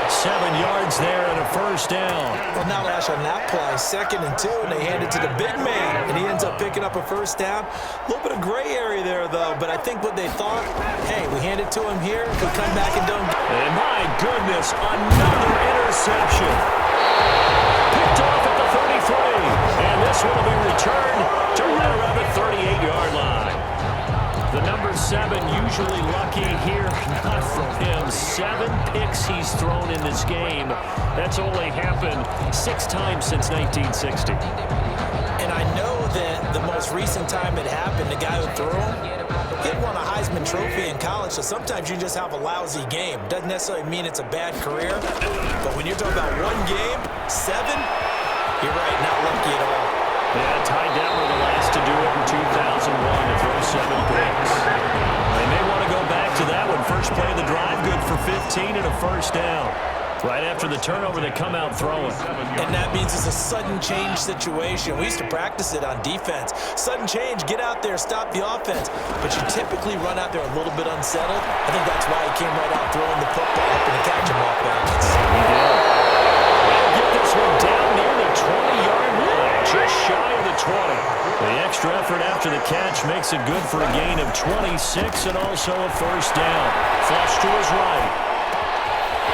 7 yards there and a first down. Well, now, Lash, on that play, 2nd and 2, and they hand it to the big man, and he ends up picking up a first down. A little bit of gray area there, though, but I think what they thought, hey, we hand it to him here, we come back and don't. And my goodness, another interception. Picked off at the 33, and this will be returned to right around the 38-yard line. The number 7 usually lucky here, not from him. 7 picks he's thrown in this game. That's only happened 6 times since 1960. And I know that the most recent time it happened, the guy who threw him, he had won a Heisman Trophy in college, so sometimes you just have a lousy game. Doesn't necessarily mean it's a bad career, but when you're talking about one game, 7, you're right, not lucky at all. Yeah, Ty Detmer the last to do it in 2001 to throw 7 picks. They may want to go back to that one. First play of the drive, good for 15 and a first down. Right after the turnover, they come out throwing. And that means it's a sudden change situation. We used to practice it on defense. Sudden change, get out there, stop the offense. But you typically run out there a little bit unsettled. I think that's why he came right out throwing the football, hoping to catch him off balance. He did. They'll get this one down near the 20-yard line, just shy of the 20. The extra effort after the catch makes it good for a gain of 26 and also a first down. Flush to his right.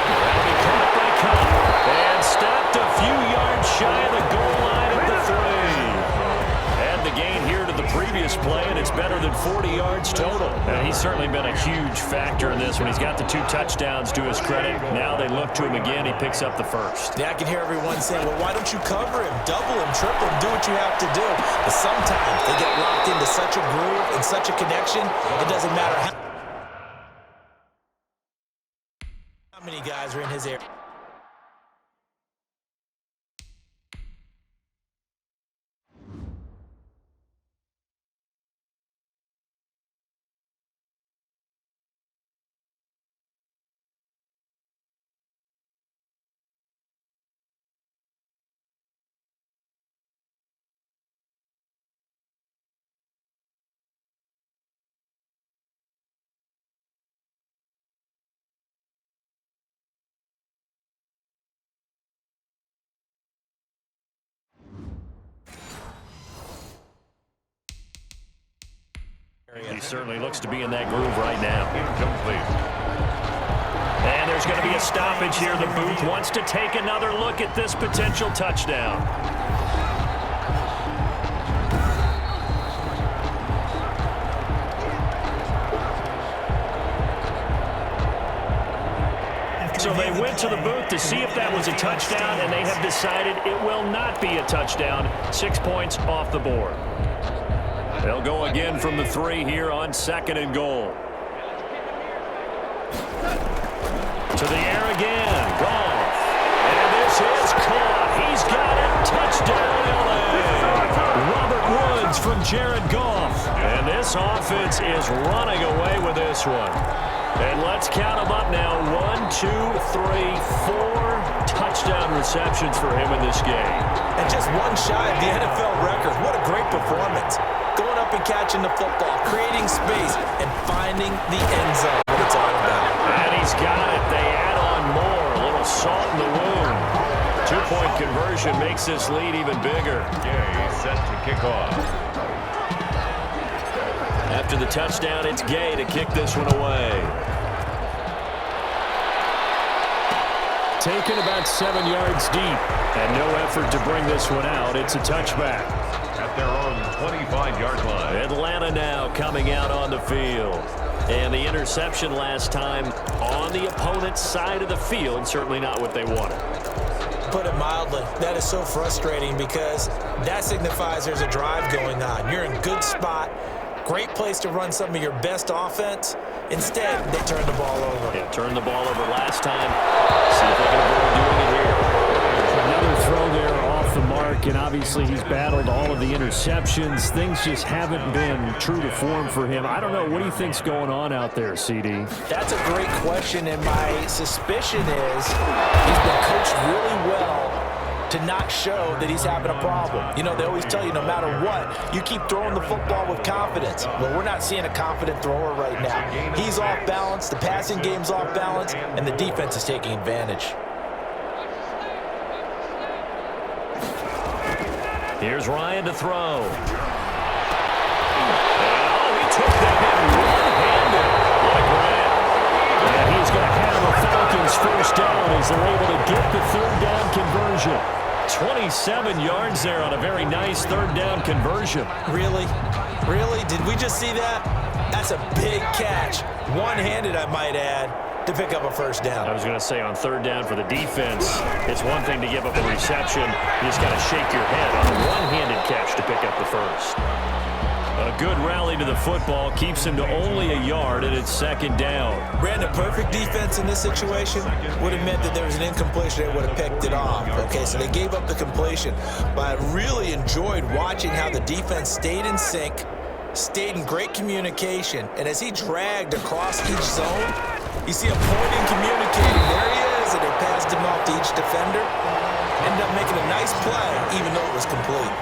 Rounding caught by Cup. And stopped a few yards shy of the goal line at the 3. Add the gain here to the previous play, and it's better than 40 yards total. And he's certainly been a huge factor in this one. He's got the 2 touchdowns to his credit. Now they look to him again. He picks up the first. Yeah, I can hear everyone saying, well, why don't you cover him, double him, triple him, do what you have to do. But sometimes they get locked into such a groove and such a connection, it doesn't matter how many guys are in his area. He certainly looks to be in that groove right now. Incomplete. And there's going to be a stoppage here. The booth wants to take another look at this potential touchdown. So they went to the booth to see if that was a touchdown, and they have decided it will not be a touchdown. 6 points off the board. They'll go again from the 3 here on 2nd and goal. To the air again. Goff. And this is caught. He's got it. Touchdown, LA. Robert Woods from Jared Goff. And this offense is running away with this one. And let's count them up now. 1, 2, 3, 4 touchdown receptions for him in this game. And just one shy of the NFL record. What a great performance. Going up and catching the football, creating space, and finding the end zone. What it's all about. And he's got it. They add on more. A little salt in the wound. 2-point conversion makes this lead even bigger. Gay set to kick off. After the touchdown, it's Gay to kick this one away. Taken about 7 yards deep. And no effort to bring this one out. It's a touchback. At their own 25-yard line. Atlanta now coming out on the field. And the interception last time on the opponent's side of the field. Certainly not what they wanted. Put it mildly, that is so frustrating because that signifies there's a drive going on. You're in good spot. Great place to run some of your best offense. Instead, they turn the ball over. Yeah, turned the ball over last time. See if they can avoid doing it here. Another throw there off the mark, and obviously he's battled all of the interceptions. Things just haven't been true to form for him. I don't know. What do you think's going on out there, CD? That's a great question, and my suspicion is he's been coached really well to not show that he's having a problem. You know, they always tell you no matter what, you keep throwing the football with confidence. Well, we're not seeing a confident thrower right now. He's off balance, the passing game's off balance, and the defense is taking advantage. Here's Ryan to throw. Oh, he took that in one-handed like that. And he's going to have the Falcons first down as they're able to get the 3rd down conversion. 27 yards there on a very nice 3rd down conversion. Really? Really? Did we just see that? That's a big catch. One-handed, I might add, to pick up a first down. I was going to say on 3rd down for the defense, it's one thing to give up a reception. You just got to shake your head on a one-handed catch to pick up the first. A good rally to the football keeps him to only a yard, and it's 2nd down. Ran a perfect defense in this situation would have meant that there was an incompletion. They would have picked it off. Okay, so they gave up the completion. But I really enjoyed watching how the defense stayed in sync, stayed in great communication, and as he dragged across each zone, you see him pointing, communicating. There he is, and they passed him off to each defender. Ended up making a nice play, even though it was complete.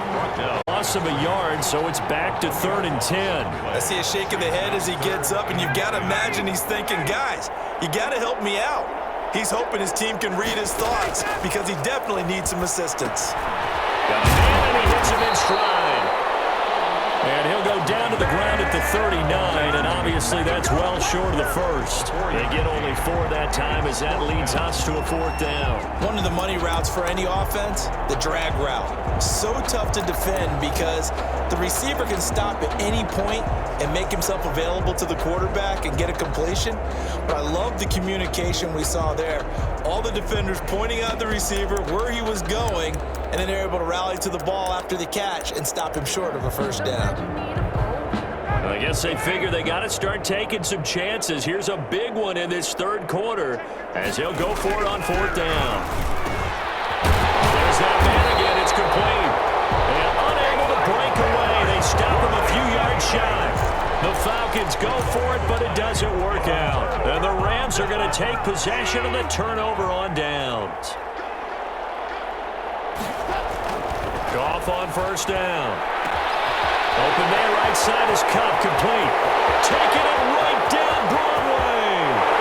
Loss of a yard, so it's back to 3rd and 10. I see a shake of the head as he gets up, and you've got to imagine he's thinking, guys, you got to help me out. He's hoping his team can read his thoughts because he definitely needs some assistance. Got a man, and he hits him in stride. And he'll go down to the ground at the 39, and obviously that's well short of the first. They get only 4 that time as that leads us to a 4th down. One of the money routes for any offense, the drag route. So tough to defend because the receiver can stop at any point and make himself available to the quarterback and get a completion. But I love the communication we saw there. All the defenders pointing out the receiver, where he was going, and then they're able to rally to the ball after the catch and stop him short of a first down. I guess they figure they got to start taking some chances. Here's a big one in this 3rd quarter as he'll go for it on 4th down. There's that man again. It's complete. And unable to break away. They stop him a few yards shy. The Falcons go for it, but it doesn't work out. And the Rams are going to take possession of the turnover on downs. Goff on 1st down. Open man right side is Cup, complete. Taking it right down Broadway.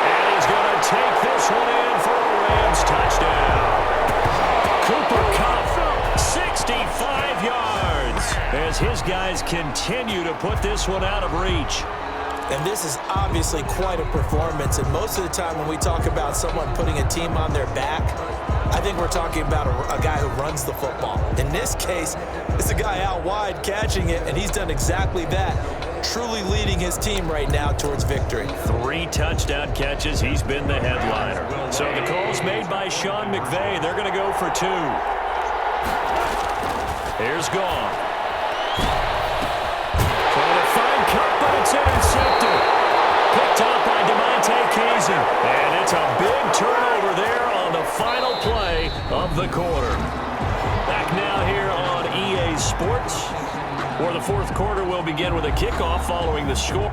And he's going to take this one in for a Rams touchdown. Cooper Kupp, 65 yards. As his guys continue to put this one out of reach. And this is obviously quite a performance. And most of the time when we talk about someone putting a team on their back, I think we're talking about a guy who runs the football. In this case, it's a guy out wide catching it, and he's done exactly that, truly leading his team right now towards victory. 3 touchdown catches. He's been the headliner. So the call's made by Sean McVay. They're going to go for 2. Here's Goff. Trying to find Cup, but it's intercepted. Picked up by DeMonte Kazin. And it's a big turnover there on the final play of the quarter. Back now here on EA Sports, where the 4th quarter will begin with a kickoff following the score.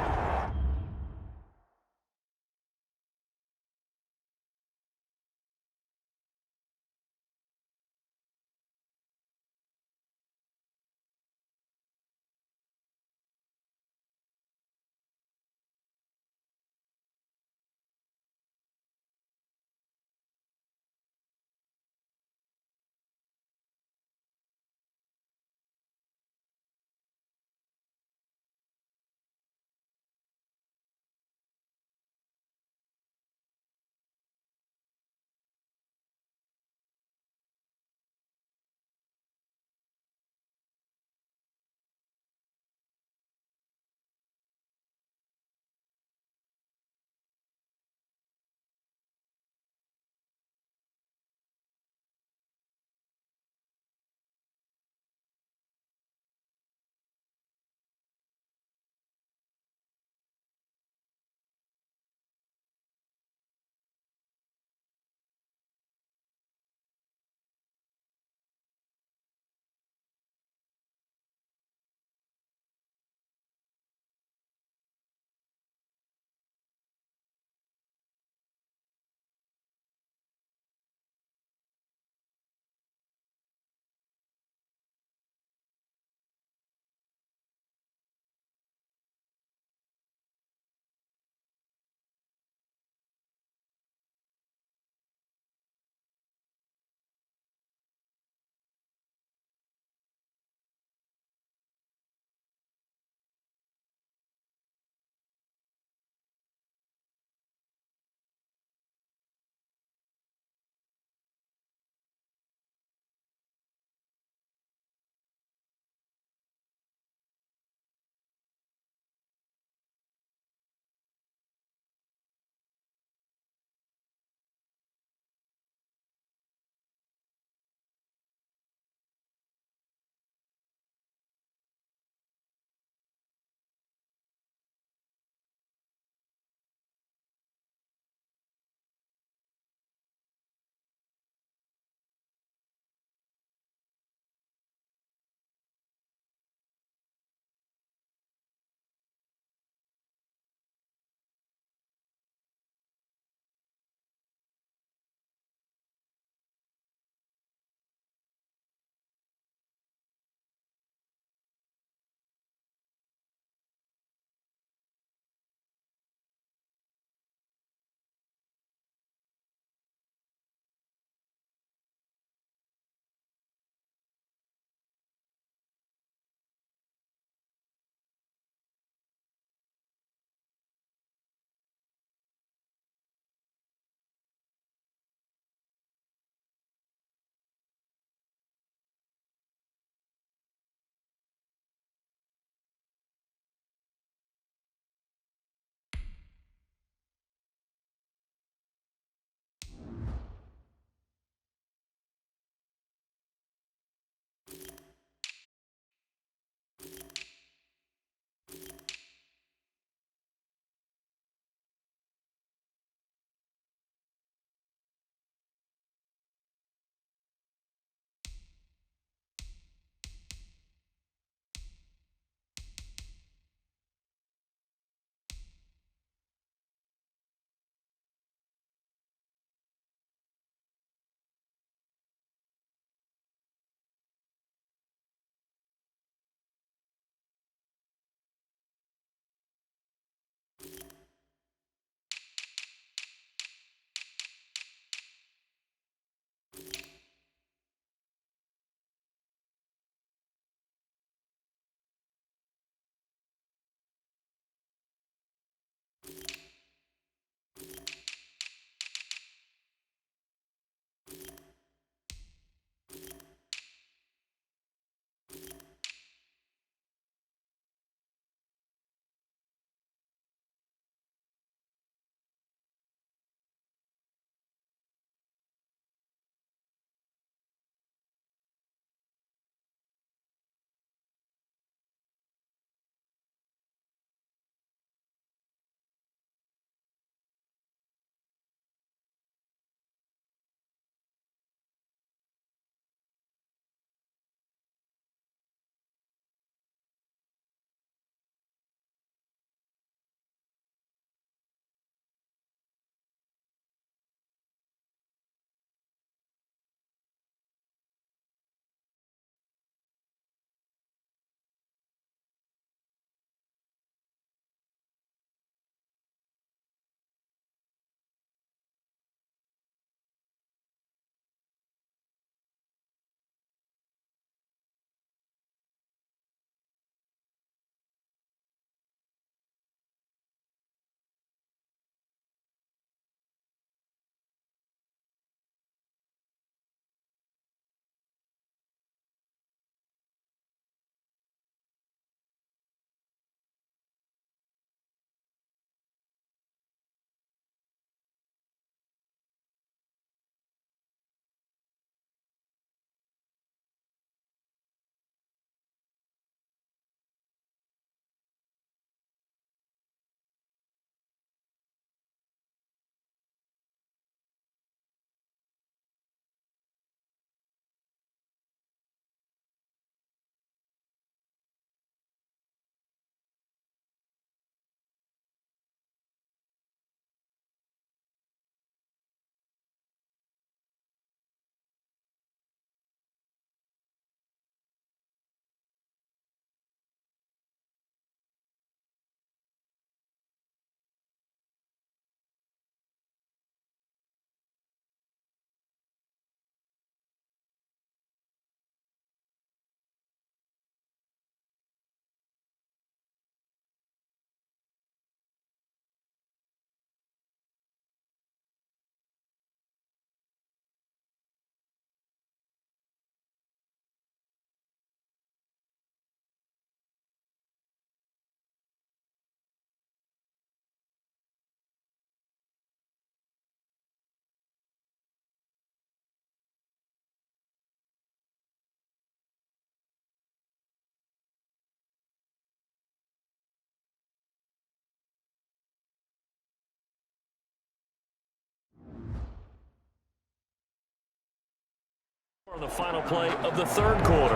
The final play of the third quarter.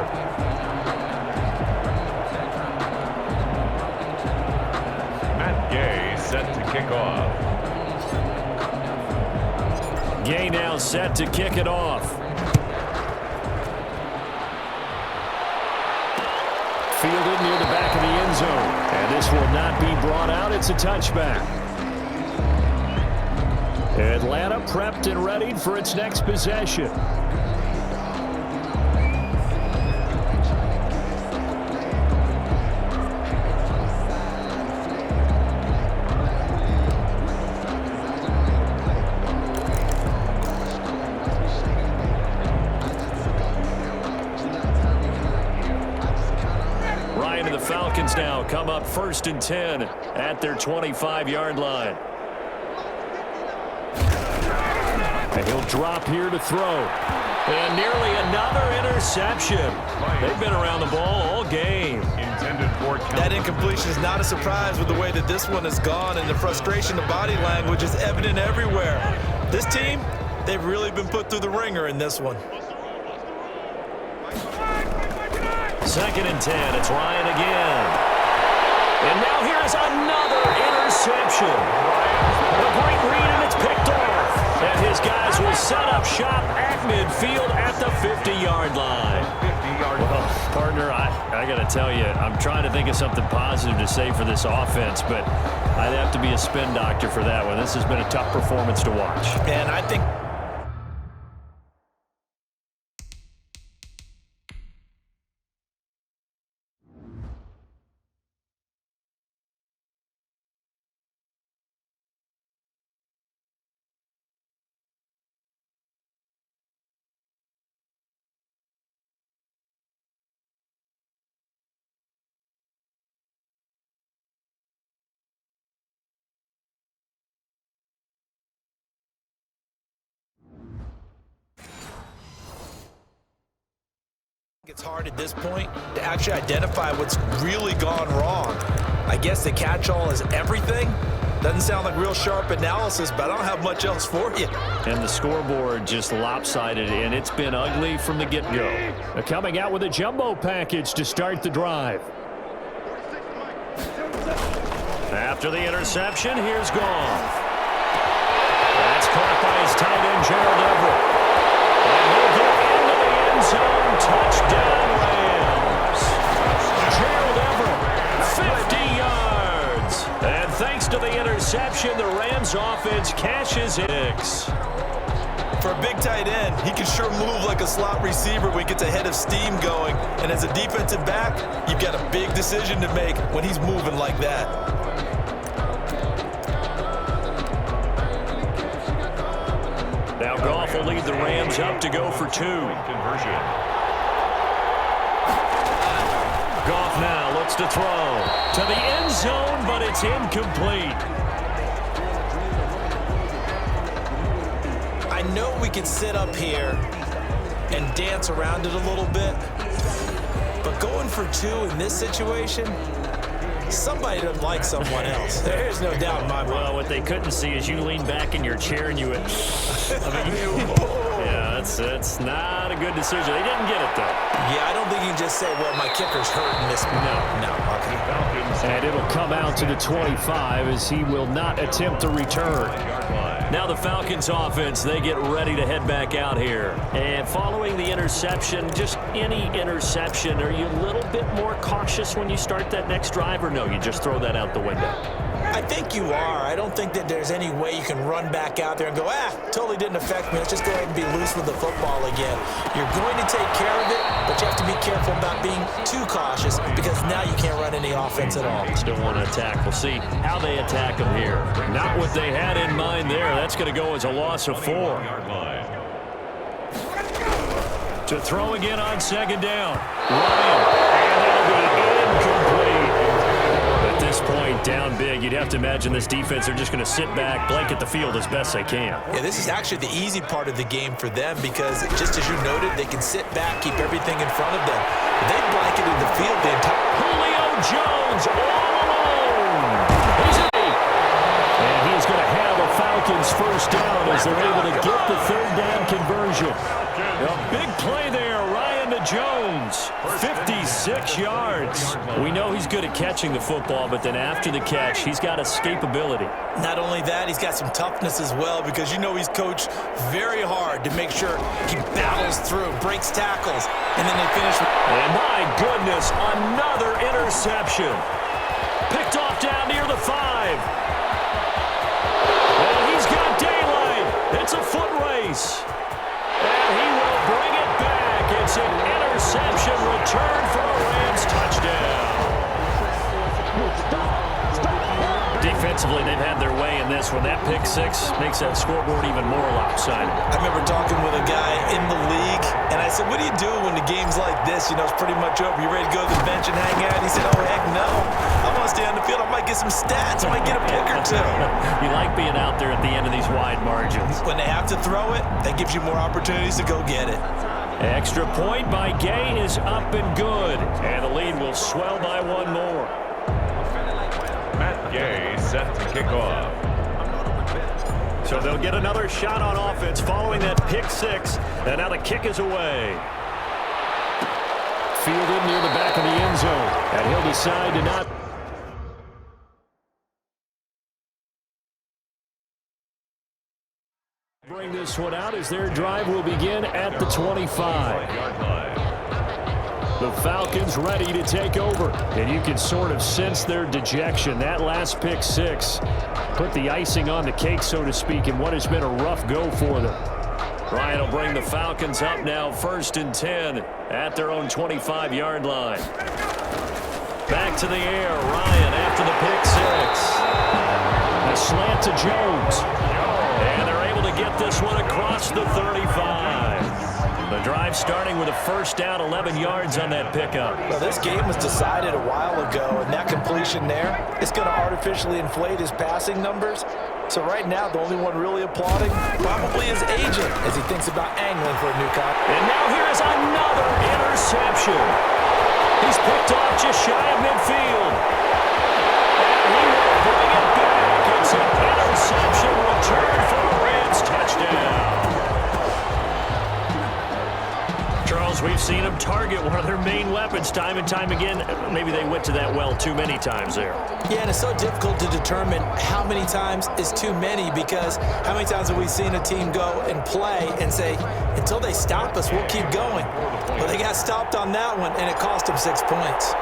Matt Gay set to kick off. Gay now set to kick it off. Fielded near the back of the end zone. And this will not be brought out. It's a touchback. Atlanta prepped and readied for its next possession. The Falcons now come up 1st and 10 at their 25-yard line. And he'll drop here to throw. And nearly another interception. They've been around the ball all game. That incompletion is not a surprise with the way that this one has gone, and the frustration of body language is evident everywhere. This team, they've really been put through the ringer in this one. 2nd and 10. It's Ryan again. And now here's another interception. A great read, and it's picked off. And his guys will set up shop at midfield at the 50-yard line. Well, partner, I got to tell you, I'm trying to think of something positive to say for this offense, but I'd have to be a spin doctor for that one. This has been a tough performance to watch. And I think it's hard at this point to actually identify what's really gone wrong. I guess the catch-all is everything. Doesn't sound like real sharp analysis, but I don't have much else for you. And the scoreboard just lopsided, and it's been ugly from the get-go. Coming out with a jumbo package to start the drive. After the interception, here's Goff. That's caught by his tight end, Gerald Everett. And he'll get into the end zone. Touchdown, Rams. Gerald Everett, 50 yards. And thanks to the interception, the Rams offense cashes in. For a big tight end, he can sure move like a slot receiver when he gets a head of steam going. And as a defensive back, you've got a big decision to make when he's moving like that. Now Goff will lead the Rams up to go for 2. Conversion. Goff now looks to throw to the end zone, but it's incomplete. I know we can sit up here and dance around it a little bit, but going for 2 in this situation, somebody doesn't like someone else. There's no doubt in my mind. Well, what they couldn't see is you lean back in your chair and you went, yeah, that's not a good decision. They didn't get it, though. Yeah, I don't think you can just say, well, my kicker's hurt in this. No, okay. And it'll come out to the 25 as he will not attempt to return. Now the Falcons offense, they get ready to head back out here. And following the interception, just any interception, are you a little bit more cautious when you start that next drive, or no, you just throw that out the window? I think you are. I don't think that there's any way you can run back out there and go, totally didn't affect me. Let's just go ahead and be loose with the football again. You're going to take care of it, but you have to be careful about being too cautious because now you can't run any offense at all. Still want to attack. We'll see how they attack them here. Not what they had in mind there. That's going to go as a loss of 4. To throw again on 2nd down. Ryan, and it'll be incomplete. At this point, down big, you'd have to imagine this defense are just going to sit back, blanket the field as best they can. Yeah, this is actually the easy part of the game for them because, just as you noted, they can sit back, keep everything in front of them. They blanketed the field the entire... Julio Jones all alone. He's in. And he's going to have a Falcon Falcons first down as they're able to get the third down conversion. A big play there, Ryan to Jones, 56 yards. We know he's good at catching the football, but then after the catch, he's got escapability. Not only that, he's got some toughness as well, because you know he's coached very hard to make sure he battles through, breaks tackles, and then they finish with... And my goodness, another interception. Picked off down near the 5. And he's got daylight. It's a foot race. And he will bring it back. It's an interception return for a Rams touchdown. Defensively, they've had their way in this one. That pick six makes that scoreboard even more lopsided. I remember talking with a guy in the league, and I said, what do you do when the game's like this? You know, it's pretty much over. You ready to go to the bench and hang out? He said, oh, heck no. I want to stay on the field. I might get some stats. I might get a pick or two. You like being out there at the end of these wide margins. When they have to throw it, that gives you more opportunities to go get it. Extra point by Gay is up and good. And the lead will swell by one more. Matt Gay set to kick off. So they'll get another shot on offense following that pick six. And now the kick is away. Fielded near the back of the end zone. And he'll decide to not... bring this one out as their drive will begin at the 25. The Falcons ready to take over, and you can sort of sense their dejection. That last pick six put the icing on the cake, so to speak, in what has been a rough go for them. Ryan will bring the Falcons up now, 1st and 10 at their own 25-yard line. Back to the air, Ryan after the pick six. A slant to Jones. And they're able to get this one across the 35. The drive starting with a first down, 11 yards on that pickup. Well, this game was decided a while ago, and that completion there is going to artificially inflate his passing numbers. So right now, the only one really applauding probably his agent as he thinks about angling for a new contract. And now here is another interception. He's picked off just shy of midfield. And he will bring it back. It's an interception return for a Rams touchdown. Charles, we've seen them target one of their main weapons time and time again. Maybe they went to that well too many times there. Yeah, and it's so difficult to determine how many times is too many, because how many times have we seen a team go and play and say, until they stop us, we'll keep going. Well, they got stopped on that one, and it cost them 6 points.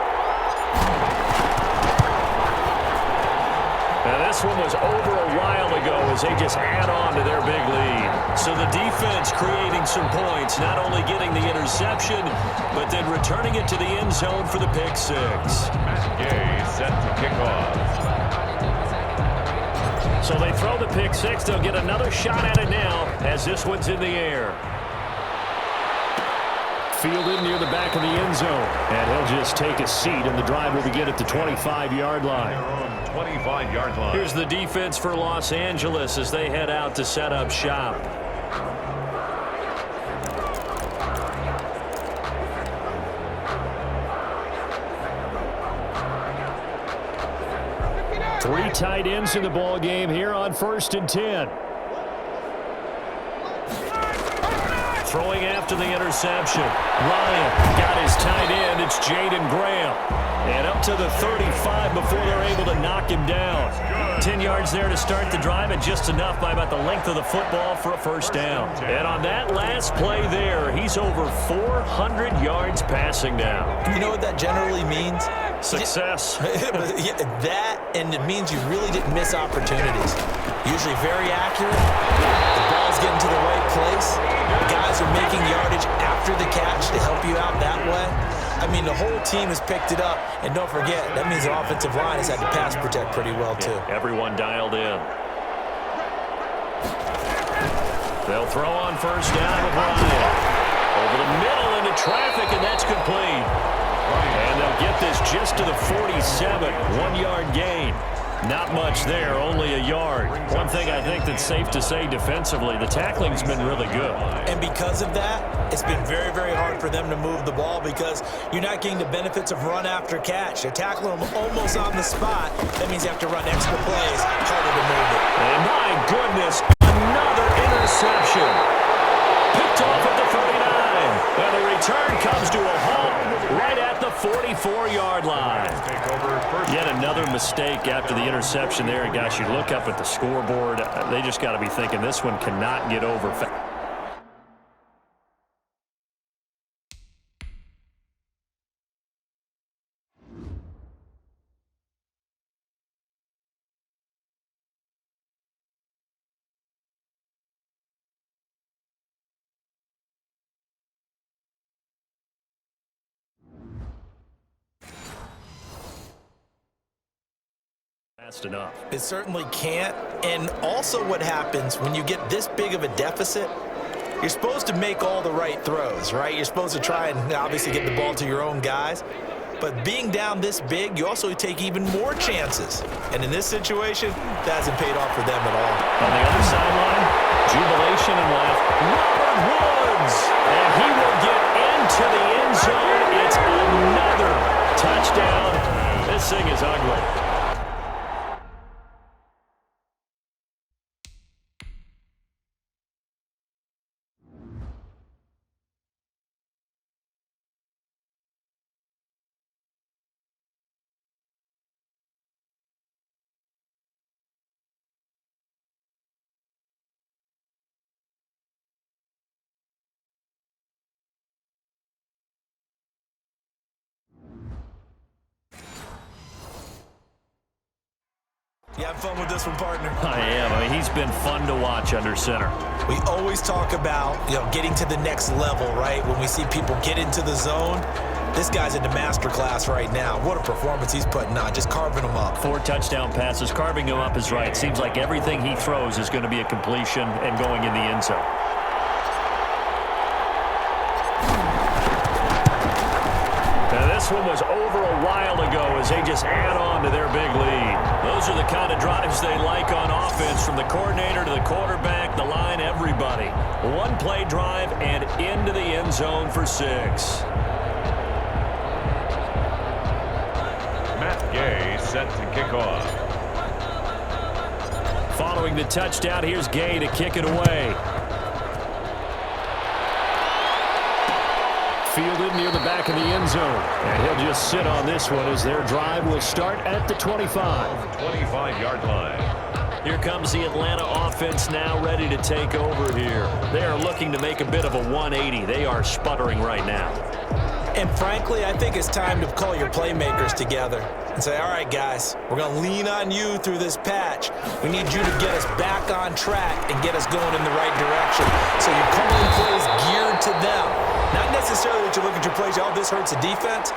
Now, this one was over a while ago as they just add on to their big lead. So the defense creating some points, not only getting the interception, but then returning it to the end zone for the pick six. Matt Gay set to kick off. So they throw the pick six. They'll get another shot at it now as this one's in the air. Fielded near the back of the end zone. And he'll just take a seat, and the drive will begin at the 25-yard line. 25-yard line. Here's the defense for Los Angeles as they head out to set up shop. Three tight ends in the ball game here on 1st and 10. Throwing after the interception. Ryan got his tight end. It's Jaden Graham. And up to the 35 before they're able to knock him down. 10 yards there to start the drive, and just enough by about the length of the football for a first down. And on that last play there, he's over 400 yards passing now. You know what that generally means? Success. Yeah, that, and it means you really didn't miss opportunities. Usually very accurate. The ball's getting to the right place. The guys are making yardage after the catch to help you out that way. I mean, the whole team has picked it up. And don't forget, that means the offensive line has had to pass protect pretty well, too. Yeah, everyone dialed in. They'll throw on first down with Ryan. Over the middle into traffic, and that's complete. And they'll get this just to the 47, 1-yard gain. Not much there, only a yard. One thing I think that's safe to say defensively, the tackling's been really good. And because of that, it's been very, very hard for them to move the ball because you're not getting the benefits of run after catch. They're tackling them almost on the spot. That means you have to run extra plays, harder to move it. And my goodness, another interception. Picked off at the 49. And the return comes to a halt right at the 44-yard line. Yet another mistake after the interception there. And gosh, you look up at the scoreboard, they just got to be thinking this one cannot get over fast. Enough. It certainly can't. And also what happens when you get this big of a deficit, you're supposed to make all the right throws, right? You're supposed to try and obviously get the ball to your own guys. But being down this big, you also take even more chances. And in this situation, that hasn't paid off for them at all. On the other sideline, jubilation and laugh. Robert Woods! And he will get into the end zone. It's another touchdown. This thing is ugly. You have fun with this one, partner? I am. I mean, he's been fun to watch under center. We always talk about, getting to the next level, right? When we see people get into the zone, this guy's in the master class right now. What a performance he's putting on, just carving them up. 4 touchdown passes. Carving them up is right. Seems like everything he throws is going to be a completion and going in the end zone. This one was over a while ago as they just add on to their big lead. Those are the kind of drives they like on offense, from the coordinator to the quarterback, the line, everybody. One play drive and into the end zone for 6. Matt Gay set to kick off. Following the touchdown, here's Gay to kick it away. Fielded near the back of the end zone. And he'll just sit on this one as their drive will start at the 25. 25-yard line. Here comes the Atlanta offense now ready to take over here. They are looking to make a bit of a 180. They are sputtering right now. And frankly, I think it's time to call your playmakers together and say, all right, guys, we're going to lean on you through this patch. We need you to get us back on track and get us going in the right direction. So you're calling plays geared to them. Not necessarily that you look at your plays, oh, this hurts the defense.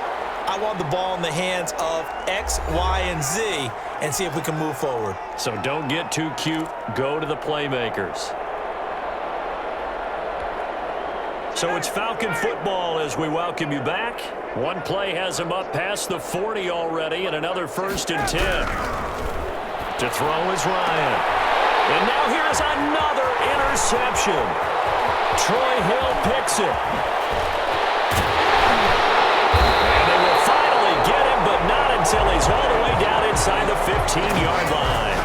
I want the ball in the hands of X, Y, and Z and see if we can move forward. So don't get too cute. Go to the playmakers. So it's Falcon football as we welcome you back. One play has him up past the 40 already, and another 1st and 10. To throw is Ryan. And now here's another interception. Troy Hill picks it. And they will finally get him, but not until he's all the way down inside the 15-yard line.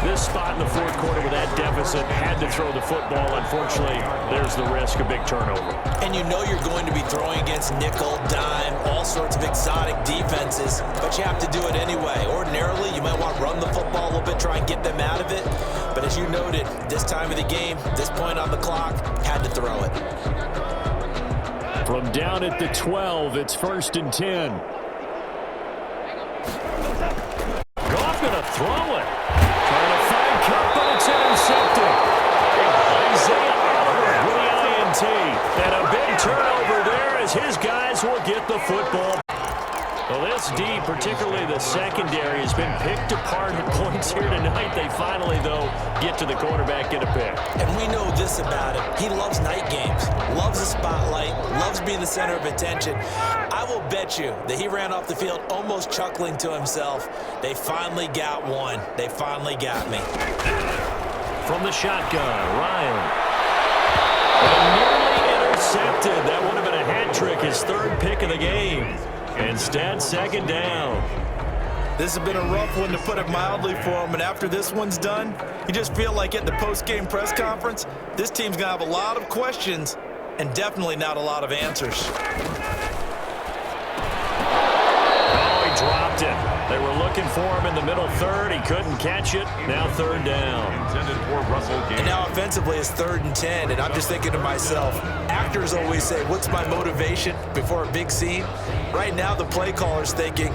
This spot in the 4th quarter with that deficit, had to throw the football. Unfortunately, there's the risk of big turnover. And you know you're going to be throwing against nickel, dime, all sorts of exotic defenses, but you have to do it anyway. Ordinarily, you might want to run the football a little bit, try and get them out of it. But as you noted, this time of the game, this point on the clock, had to throw it. From down at the 12, it's 1st and 10. Goff going to throw it. Trying to find Cup, but it's intercepted. Isaiah Oliver with the INT. And a big turnover there as his guys will get the football. Well, this deep, particularly the secondary, has been picked apart at points here tonight. They finally, though, get to the quarterback, get a pick. And we know this about him. He loves night games, loves the spotlight, loves being the center of attention. I will bet you that he ran off the field almost chuckling to himself. They finally got one. They finally got me. From the shotgun, Ryan. And nearly intercepted. That would have been a hat trick, his third pick of the game. Instead, second down. This has been a rough one, to put it mildly, for him. And after this one's done, you just feel like at the post-game press conference, this team's going to have a lot of questions and definitely not a lot of answers. Oh, he dropped it. They were looking for him in the middle third. He couldn't catch it. Now third down. Intended for Russell Gage. And now offensively it's 3rd and 10, and I'm just thinking to myself, actors always say, what's my motivation before a big scene? Right now the play caller's thinking,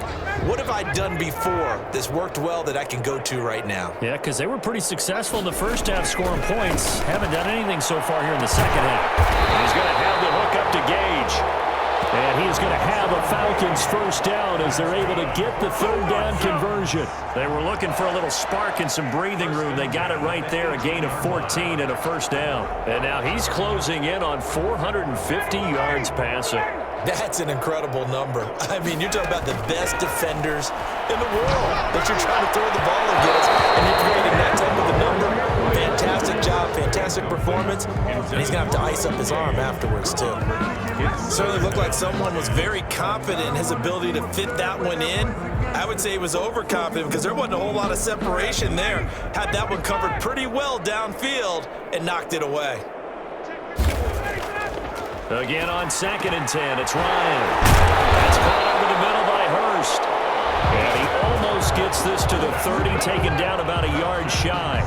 what have I done before that's worked well that I can go to right now? Yeah, because they were pretty successful in the first half scoring points. Haven't done anything so far here in the second half. And he's going to have the hook up to Gage. And he's going to have a Falcons first down as they're able to get the third down conversion. They were looking for a little spark and some breathing room. They got it right there, a gain of 14 and a first down. And now he's closing in on 450 yards passing. That's an incredible number. I mean, you're talking about the best defenders in the world that you're trying to throw the ball against, and you're creating that type of a number. Fantastic job, fantastic performance, and he's going to have to ice up his arm afterwards, too. Certainly looked like someone was very confident in his ability to fit that one in. I would say he was overconfident because there wasn't a whole lot of separation there. Had that one covered pretty well downfield and knocked it away. Again on 2nd and 10, it's Ryan. That's caught over the middle by Hurst. And he almost gets this to the 30, taken down about a yard shy.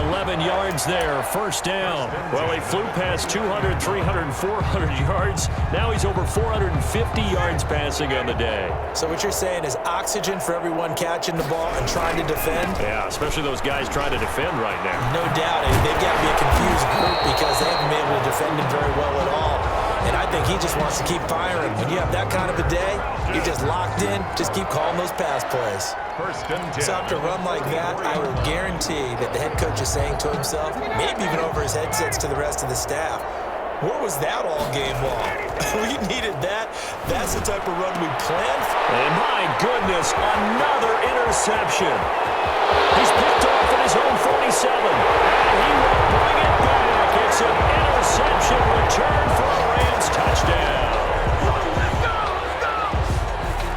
11 yards there, first down. Well, he flew past 200, 300, 400 yards. Now he's over 450 yards passing on the day. So what you're saying is oxygen for everyone catching the ball and trying to defend? Yeah, especially those guys trying to defend right now. No doubt. They've got to be a confused group because they haven't been able to defend him very well at all. And I think he just wants to keep firing. When you have that kind of a day, you're just locked in. Just keep calling those pass plays. First and 10. So after a run like that, I will guarantee that the head coach is saying to himself, maybe even over his headsets to the rest of the staff, where was that all game long? We needed that. That's the type of run we planned for. And my goodness, another interception. He's picked off at his own 47. And he will bring it back. It's an interception return for a Rams touchdown.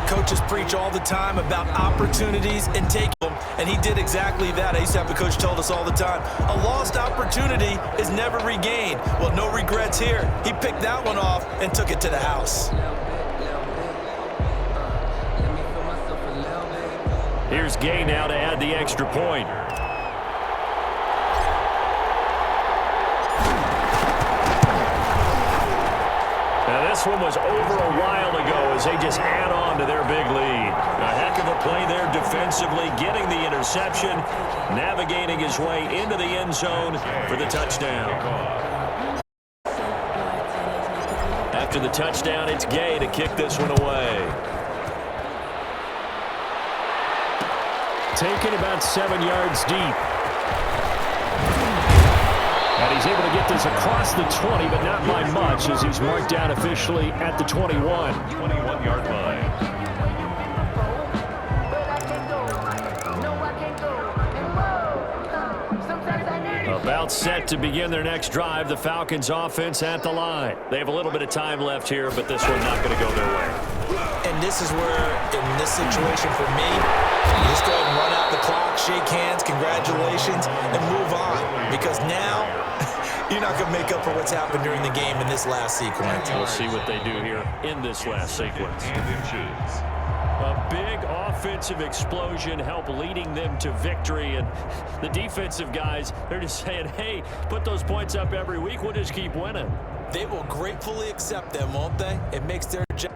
Coaches preach all the time about opportunities and taking them, and he did exactly that. I used to have a coach told us all the time, a lost opportunity is never regained. Well, no regrets here. He picked that one off and took it to the house. Here's Gay now to add the extra point. Now this one was over a while ago as they just add on to their big lead. A heck of a play there defensively, getting the interception, navigating his way into the end zone for the touchdown. After the touchdown, it's Gay to kick this one away. Taken about 7 yards deep. And he's able to get this across the 20, but not by much as he's marked down officially at the 21. 21-yard line. About set to begin their next drive. The Falcons offense at the line. They have a little bit of time left here, but this one's not going to go their way. And this is where, in this situation for me, you just go ahead and run out the clock, shake hands, congratulations, and move on. Because now, you're not going to make up for what's happened during the game in this last sequence. We'll see what they do here in this last sequence. A big offensive explosion help leading them to victory. And the defensive guys, they're just saying, hey, put those points up every week. We'll just keep winning. They will gratefully accept them, won't they? It makes their job